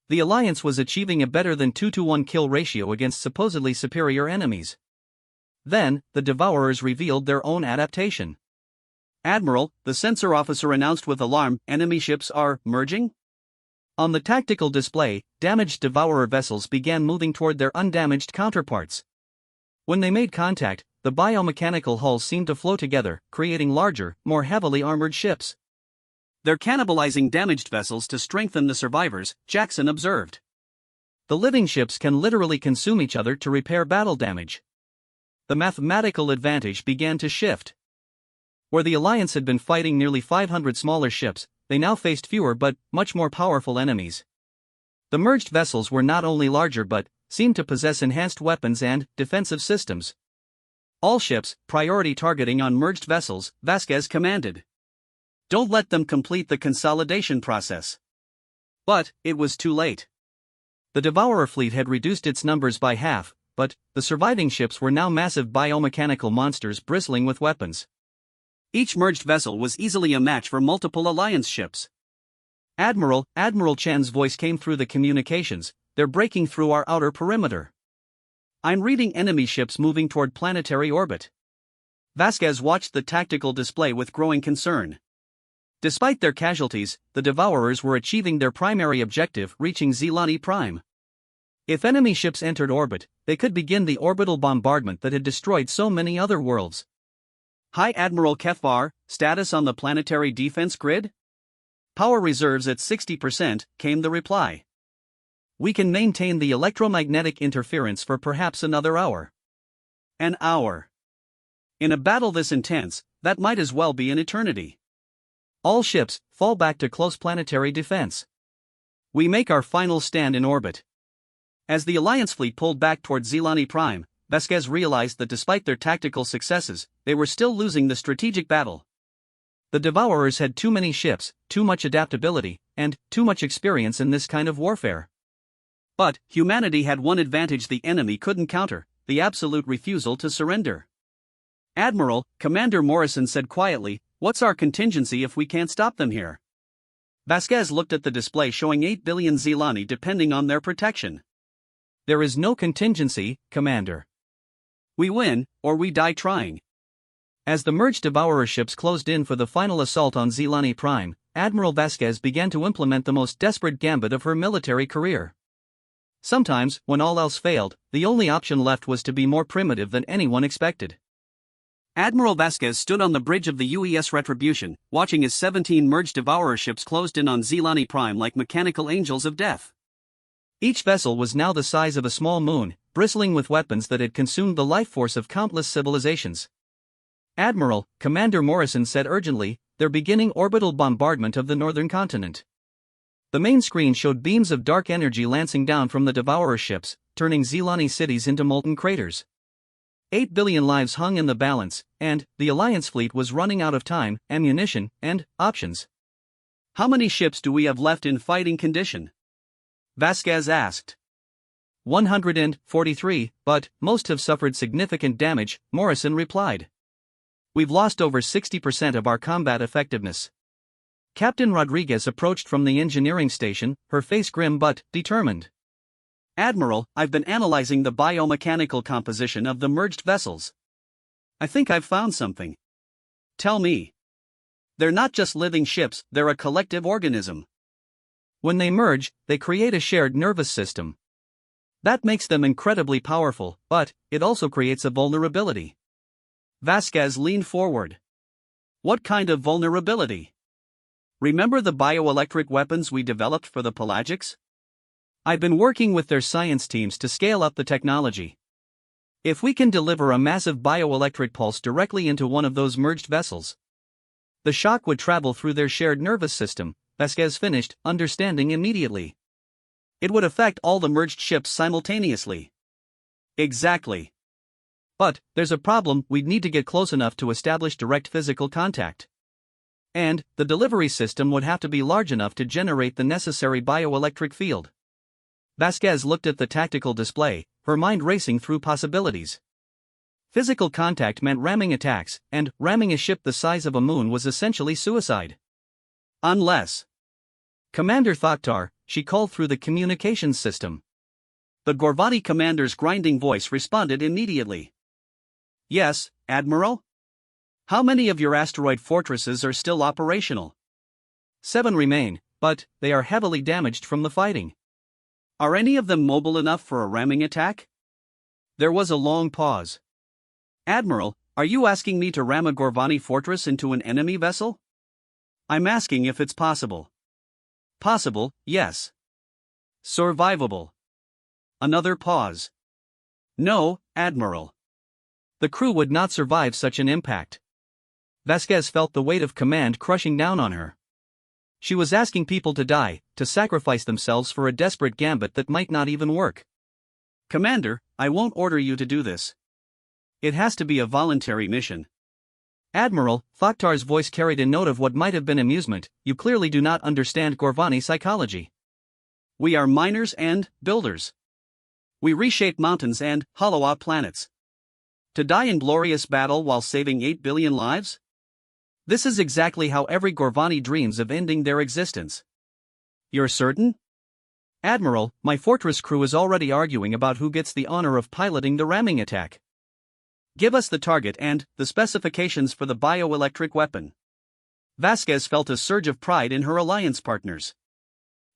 [SPEAKER 1] The Alliance was achieving a better than 2-to-1 kill ratio against supposedly superior enemies. Then, the Devourers revealed their own adaptation. Admiral, the sensor officer announced with alarm, enemy ships are merging? On the tactical display, damaged Devourer vessels began moving toward their undamaged counterparts. When they made contact, the biomechanical hulls seemed to flow together, creating larger, more heavily armored ships. They're cannibalizing damaged vessels to strengthen the survivors, Jackson observed. The living ships can literally consume each other to repair battle damage. The mathematical advantage began to shift. Where the Alliance had been fighting nearly 500 smaller ships, they now faced fewer but much more powerful enemies. The merged vessels were not only larger but seemed to possess enhanced weapons and defensive systems. All ships, priority targeting on merged vessels, Vasquez commanded. Don't let them complete the consolidation process. But it was too late. The Devourer fleet had reduced its numbers by half, but the surviving ships were now massive biomechanical monsters bristling with weapons. Each merged vessel was easily a match for multiple Alliance ships. Admiral Chen's voice came through the communications, they're breaking through our outer perimeter. I'm reading enemy ships moving toward planetary orbit. Vasquez watched the tactical display with growing concern. Despite their casualties, the Devourers were achieving their primary objective, reaching Zelani Prime. If enemy ships entered orbit, they could begin the orbital bombardment that had destroyed so many other worlds. Hi Admiral Kefvar, status on the planetary defense grid? Power reserves at 60%, came the reply. We can maintain the electromagnetic interference for perhaps another hour. An hour. In a battle this intense, that might as well be an eternity. All ships, fall back to close planetary defense. We make our final stand in orbit. As the Alliance fleet pulled back toward Zelani Prime, Vasquez realized that despite their tactical successes, they were still losing the strategic battle. The Devourers had too many ships, too much adaptability, and too much experience in this kind of warfare. But humanity had one advantage the enemy couldn't counter, the absolute refusal to surrender. Admiral, Commander Morrison said quietly, what's our contingency if we can't stop them here? Vasquez looked at the display showing 8 billion Zelani depending on their protection. There is no contingency, Commander. We win, or we die trying. As the merged Devourer ships closed in for the final assault on Zelani Prime, Admiral Vasquez began to implement the most desperate gambit of her military career. Sometimes, when all else failed, the only option left was to be more primitive than anyone expected. Admiral Vasquez stood on the bridge of the UES Retribution, watching as 17 merged Devourer ships closed in on Zelani Prime like mechanical angels of death. Each vessel was now the size of a small moon, bristling with weapons that had consumed the life force of countless civilizations. Admiral, Commander Morrison said urgently, they're beginning orbital bombardment of the northern continent. The main screen showed beams of dark energy lancing down from the Devourer ships, turning Zelani cities into molten craters. 8 billion lives hung in the balance, and the Alliance fleet was running out of time, ammunition, and options. How many ships do we have left in fighting condition? Vasquez asked. 143, but most have suffered significant damage, Morrison replied. We've lost over 60% of our combat effectiveness. Captain Rodriguez approached from the engineering station, her face grim but determined. Admiral, I've been analyzing the biomechanical composition of the merged vessels. I think I've found something. Tell me. They're not just living ships, they're a collective organism. When they merge, they create a shared nervous system. That makes them incredibly powerful, but it also creates a vulnerability. Vasquez leaned forward. What kind of vulnerability? Remember the bioelectric weapons we developed for the pelagics? I've been working with their science teams to scale up the technology. If we can deliver a massive bioelectric pulse directly into one of those merged vessels, the shock would travel through their shared nervous system, Vasquez finished, understanding immediately. It would affect all the merged ships simultaneously. Exactly. But there's a problem: we'd need to get close enough to establish direct physical contact. And the delivery system would have to be large enough to generate the necessary bioelectric field. Vasquez looked at the tactical display, her mind racing through possibilities. Physical contact meant ramming attacks, and ramming a ship the size of a moon was essentially suicide. Unless. Commander Thoktar, she called through the communications system. The Gorvani commander's grinding voice responded immediately. Yes, Admiral? How many of your asteroid fortresses are still operational? 7 remain, but they are heavily damaged from the fighting. Are any of them mobile enough for a ramming attack? There was a long pause. Admiral, are you asking me to ram a Gorvani fortress into an enemy vessel? I'm asking if it's possible. Possible, yes. Survivable. Another pause. No, Admiral. The crew would not survive such an impact. Vasquez felt the weight of command crushing down on her. She was asking people to die, to sacrifice themselves for a desperate gambit that might not even work. Commander, I won't order you to do this. It has to be a voluntary mission. Admiral, Thoktar's voice carried a note of what might have been amusement. You clearly do not understand Gorvani psychology. We are miners and builders. We reshape mountains and hollow out planets. To die in glorious battle while saving 8 billion lives? This is exactly how every Gorvani dreams of ending their existence. You're certain? Admiral, my fortress crew is already arguing about who gets the honor of piloting the ramming attack. Give us the target and the specifications for the bioelectric weapon. Vasquez felt a surge of pride in her alliance partners.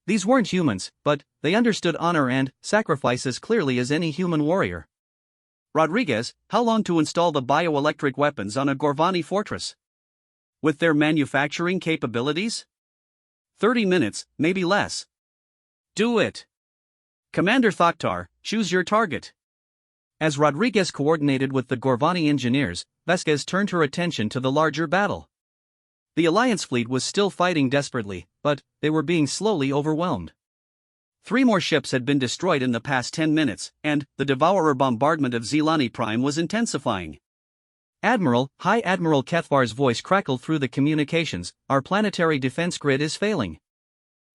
[SPEAKER 1] These weren't humans, but they understood honor and sacrifice as clearly as any human warrior. Rodriguez, how long to install the bioelectric weapons on a Gorvani fortress? With their manufacturing capabilities? 30 minutes, maybe less. Do it. Commander Thoktar, choose your target. As Rodriguez coordinated with the Gorvani engineers, Vasquez turned her attention to the larger battle. The Alliance fleet was still fighting desperately, but they were being slowly overwhelmed. 3 more ships had been destroyed in the past 10 minutes, and the Devourer bombardment of Zelani Prime was intensifying. Admiral, High Admiral Kethvar's voice crackled through the communications, our planetary defense grid is failing.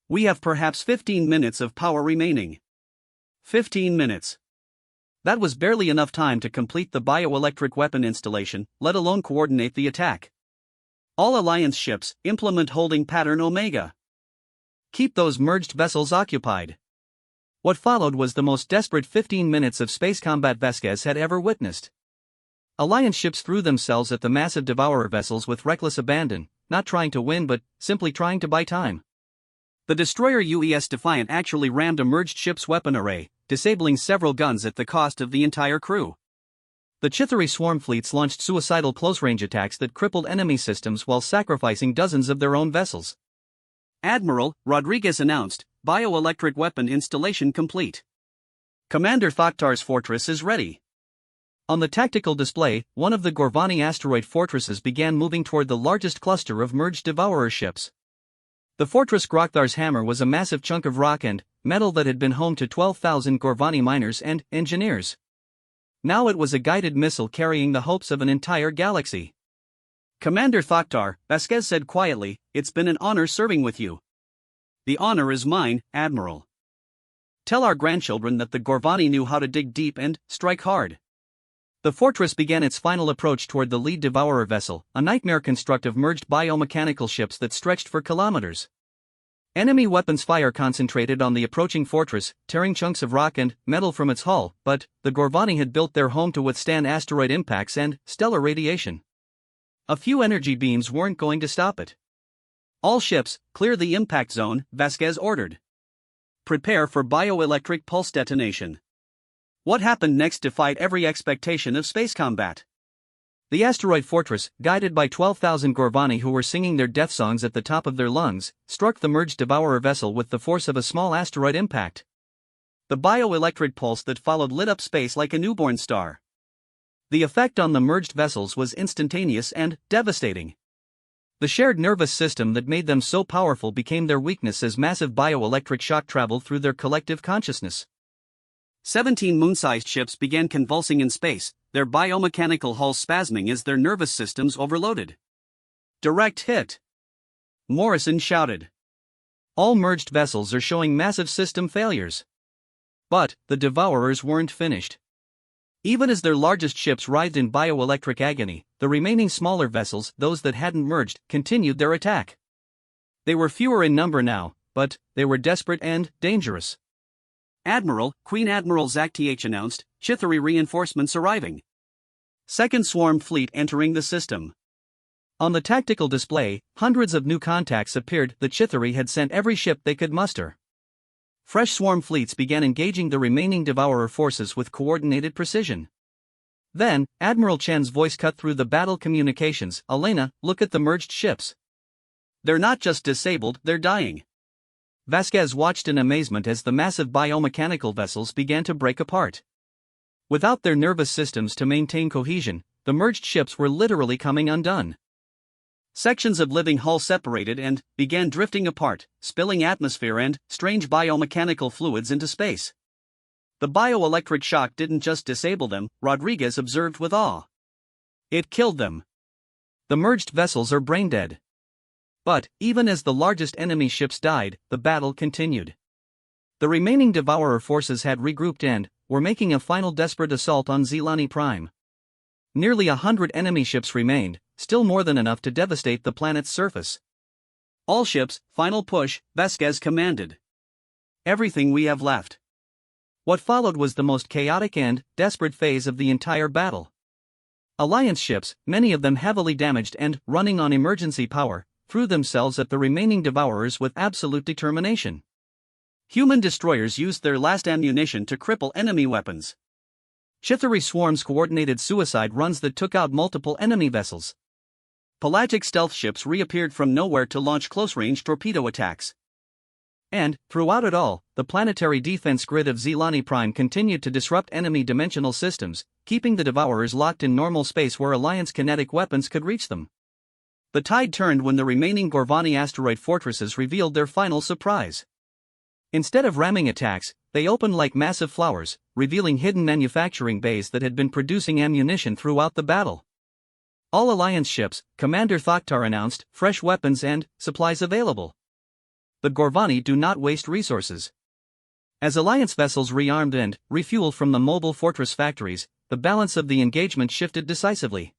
[SPEAKER 1] We have perhaps 15 minutes of power remaining. 15 minutes. That was barely enough time to complete the bioelectric weapon installation, let alone coordinate the attack. All Alliance ships, implement holding pattern Omega. Keep those merged vessels occupied. What followed was the most desperate 15 minutes of space combat Vasquez had ever witnessed. Alliance ships threw themselves at the massive Devourer vessels with reckless abandon, not trying to win but simply trying to buy time. The destroyer UES Defiant actually rammed a merged ship's weapon array, disabling several guns at the cost of the entire crew. The Chithari swarm fleets launched suicidal close-range attacks that crippled enemy systems while sacrificing dozens of their own vessels. Admiral, Rodriguez announced, bioelectric weapon installation complete. Commander Thoktar's fortress is ready. On the tactical display, one of the Gorvani asteroid fortresses began moving toward the largest cluster of merged Devourer ships. The fortress Grokthar's hammer was a massive chunk of rock and metal that had been home to 12,000 Gorvani miners and engineers. Now it was a guided missile carrying the hopes of an entire galaxy. Commander Thoktar, Vasquez said quietly, it's been an honor serving with you. The honor is mine, Admiral. Tell our grandchildren that the Gorvani knew how to dig deep and strike hard. The fortress began its final approach toward the lead Devourer vessel, a nightmare construct of merged biomechanical ships that stretched for kilometers. Enemy weapons fire concentrated on the approaching fortress, tearing chunks of rock and metal from its hull, but the Gorvani had built their home to withstand asteroid impacts and stellar radiation. A few energy beams weren't going to stop it. All ships, clear the impact zone, Vasquez ordered. Prepare for bioelectric pulse detonation. What happened next defied every expectation of space combat. The asteroid fortress, guided by 12,000 Gorvani who were singing their death songs at the top of their lungs, struck the merged Devourer vessel with the force of a small asteroid impact. The bioelectric pulse that followed lit up space like a newborn star. The effect on the merged vessels was instantaneous and devastating. The shared nervous system that made them so powerful became their weakness as massive bioelectric shock traveled through their collective consciousness. 17 moon-sized ships began convulsing in space, their biomechanical hulls spasming as their nervous systems overloaded. Direct hit! Morrison shouted. All merged vessels are showing massive system failures. But the Devourers weren't finished. Even as their largest ships writhed in bioelectric agony, the remaining smaller vessels, those that hadn't merged, continued their attack. They were fewer in number now, but they were desperate and dangerous. Queen Admiral Zach Th announced, Chithari reinforcements arriving. Second Swarm Fleet entering the system. On the tactical display, hundreds of new contacts appeared. The Chithari had sent every ship they could muster. Fresh swarm fleets began engaging the remaining Devourer forces with coordinated precision. Then, Admiral Chen's voice cut through the battle communications. Elena, look at the merged ships. They're not just disabled, they're dying. Vasquez watched in amazement as the massive biomechanical vessels began to break apart. Without their nervous systems to maintain cohesion, the merged ships were literally coming undone. Sections of living hull separated and began drifting apart, spilling atmosphere and strange biomechanical fluids into space. The bioelectric shock didn't just disable them, Rodriguez observed with awe. It killed them. The merged vessels are brain-dead. But, even as the largest enemy ships died, the battle continued. The remaining Devourer forces had regrouped and were making a final desperate assault on Zelani Prime. Nearly 100 enemy ships remained, still more than enough to devastate the planet's surface. All ships, final push, Vasquez commanded. Everything we have left. What followed was the most chaotic and desperate phase of the entire battle. Alliance ships, many of them heavily damaged and running on emergency power, threw themselves at the remaining Devourers with absolute determination. Human destroyers used their last ammunition to cripple enemy weapons. Chithari swarms coordinated suicide runs that took out multiple enemy vessels. Pelagic stealth ships reappeared from nowhere to launch close-range torpedo attacks. And, throughout it all, the planetary defense grid of Zelani Prime continued to disrupt enemy dimensional systems, keeping the Devourers locked in normal space where Alliance kinetic weapons could reach them. The tide turned when the remaining Gorvani asteroid fortresses revealed their final surprise. Instead of ramming attacks, they opened like massive flowers, revealing hidden manufacturing bays that had been producing ammunition throughout the battle. All Alliance ships, Commander Thoktar announced, fresh weapons and supplies available. The Gorvani do not waste resources. As Alliance vessels rearmed and refueled from the mobile fortress factories, the balance of the engagement shifted decisively.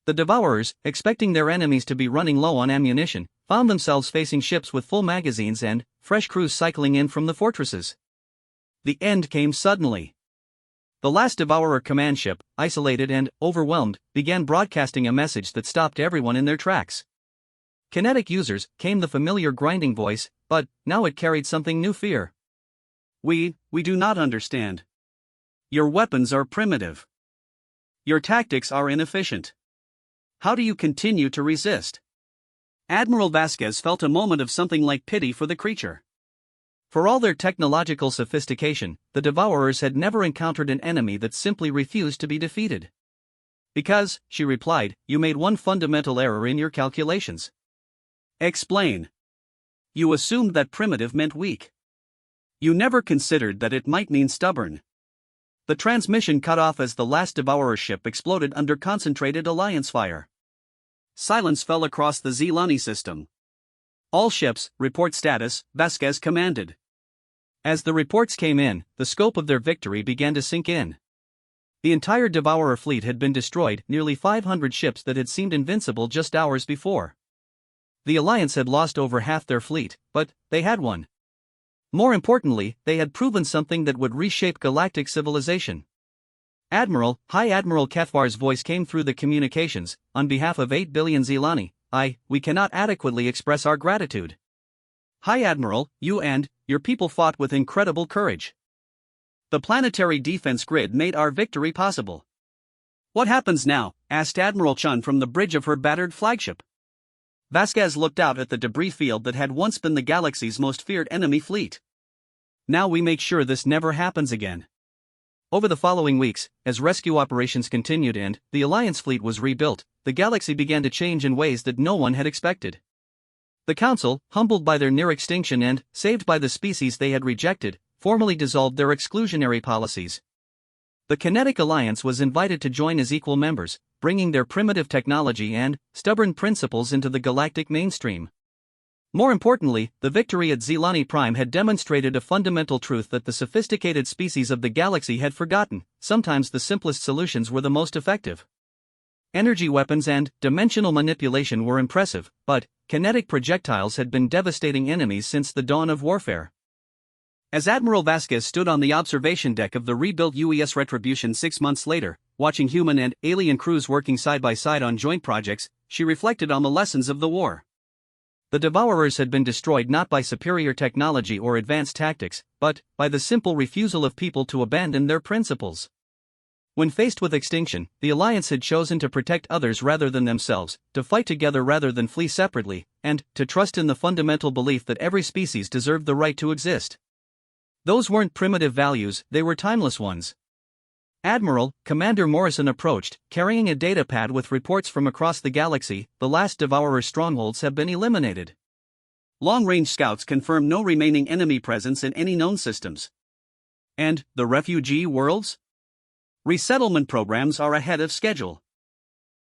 [SPEAKER 1] The Devourers, expecting their enemies to be running low on ammunition, found themselves facing ships with full magazines and fresh crews cycling in from the fortresses. The end came suddenly. The last Devourer command ship, isolated and overwhelmed, began broadcasting a message that stopped everyone in their tracks. Kinetic users, came the familiar grinding voice, but now it carried something new: fear. We do not understand. Your weapons are primitive. Your tactics are inefficient. How do you continue to resist? Admiral Vasquez felt a moment of something like pity for the creature. For all their technological sophistication, the Devourers had never encountered an enemy that simply refused to be defeated. Because, she replied, you made one fundamental error in your calculations. Explain. You assumed that primitive meant weak. You never considered that it might mean stubborn. The transmission cut off as the last Devourer ship exploded under concentrated Alliance fire. Silence fell across the Zelani system. All ships, report status, Vasquez commanded. As the reports came in, the scope of their victory began to sink in. The entire Devourer fleet had been destroyed, nearly 500 ships that had seemed invincible just hours before. The Alliance had lost over half their fleet, but they had won. More importantly, they had proven something that would reshape galactic civilization. High Admiral Kethvar's voice came through the communications. On behalf of 8 billion Zelani, we cannot adequately express our gratitude. High Admiral, you and your people fought with incredible courage. The planetary defense grid made our victory possible. What happens now? Asked Admiral Chun from the bridge of her battered flagship. Vasquez looked out at the debris field that had once been the galaxy's most feared enemy fleet. Now we make sure this never happens again. Over the following weeks, as rescue operations continued and the Alliance fleet was rebuilt, the galaxy began to change in ways that no one had expected. The Council, humbled by their near extinction and saved by the species they had rejected, formally dissolved their exclusionary policies. The Kinetic Alliance was invited to join as equal members, bringing their primitive technology and stubborn principles into the galactic mainstream. More importantly, the victory at Zelani Prime had demonstrated a fundamental truth that the sophisticated species of the galaxy had forgotten: sometimes the simplest solutions were the most effective. Energy weapons and dimensional manipulation were impressive, but kinetic projectiles had been devastating enemies since the dawn of warfare. As Admiral Vasquez stood on the observation deck of the rebuilt UES Retribution 6 months later, watching human and alien crews working side by side on joint projects, she reflected on the lessons of the war. The Devourers had been destroyed not by superior technology or advanced tactics, but by the simple refusal of people to abandon their principles. When faced with extinction, the Alliance had chosen to protect others rather than themselves, to fight together rather than flee separately, and to trust in the fundamental belief that every species deserved the right to exist. Those weren't primitive values, they were timeless ones. Admiral, Commander Morrison approached, carrying a data pad with reports from across the galaxy. The last Devourer strongholds have been eliminated. Long-range scouts confirm no remaining enemy presence in any known systems. And the refugee worlds? Resettlement programs are ahead of schedule.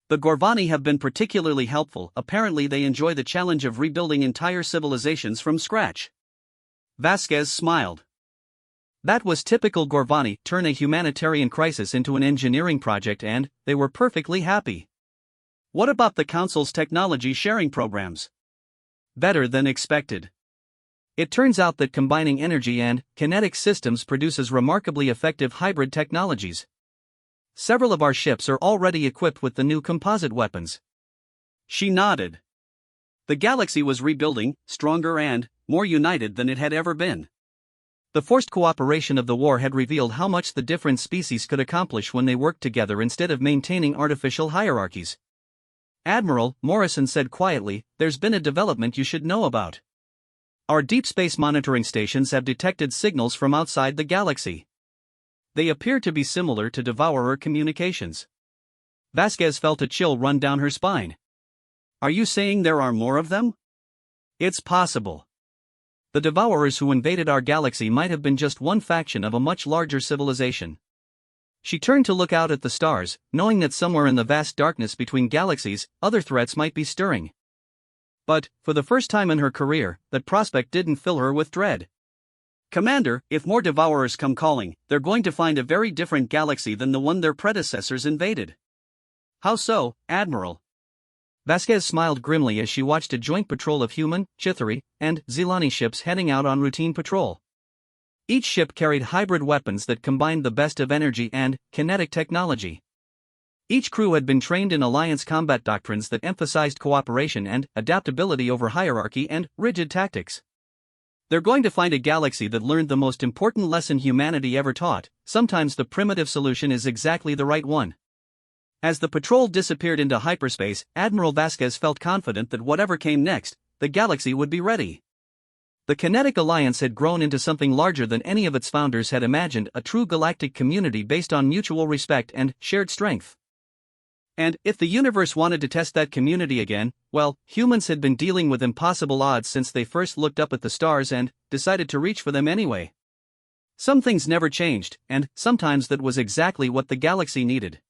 [SPEAKER 1] The Gorvani have been particularly helpful. Apparently they enjoy the challenge of rebuilding entire civilizations from scratch. Vasquez smiled. That was typical Gorvani: turn a humanitarian crisis into an engineering project, and they were perfectly happy. What about the Council's technology sharing programs? Better than expected. It turns out that combining energy and kinetic systems produces remarkably effective hybrid technologies. Several of our ships are already equipped with the new composite weapons. She nodded. The galaxy was rebuilding, stronger and more united than it had ever been. The forced cooperation of the war had revealed how much the different species could accomplish when they worked together instead of maintaining artificial hierarchies. Admiral, Morrison said quietly, there's been a development you should know about. Our deep space monitoring stations have detected signals from outside the galaxy. They appear to be similar to Devourer communications. Vasquez felt a chill run down her spine. Are you saying there are more of them? It's possible. The Devourers who invaded our galaxy might have been just one faction of a much larger civilization. She turned to look out at the stars, knowing that somewhere in the vast darkness between galaxies, other threats might be stirring. But, for the first time in her career, that prospect didn't fill her with dread. Commander, if more Devourers come calling, they're going to find a very different galaxy than the one their predecessors invaded. How so, Admiral? Vasquez smiled grimly as she watched a joint patrol of human, Chithari, and Zelani ships heading out on routine patrol. Each ship carried hybrid weapons that combined the best of energy and kinetic technology. Each crew had been trained in Alliance combat doctrines that emphasized cooperation and adaptability over hierarchy and rigid tactics. They're going to find a galaxy that learned the most important lesson humanity ever taught: sometimes the primitive solution is exactly the right one. As the patrol disappeared into hyperspace, Admiral Vasquez felt confident that whatever came next, the galaxy would be ready. The Kinetic Alliance had grown into something larger than any of its founders had imagined: a true galactic community based on mutual respect and shared strength. And if the universe wanted to test that community again, well, humans had been dealing with impossible odds since they first looked up at the stars and decided to reach for them anyway. Some things never changed, and sometimes that was exactly what the galaxy needed.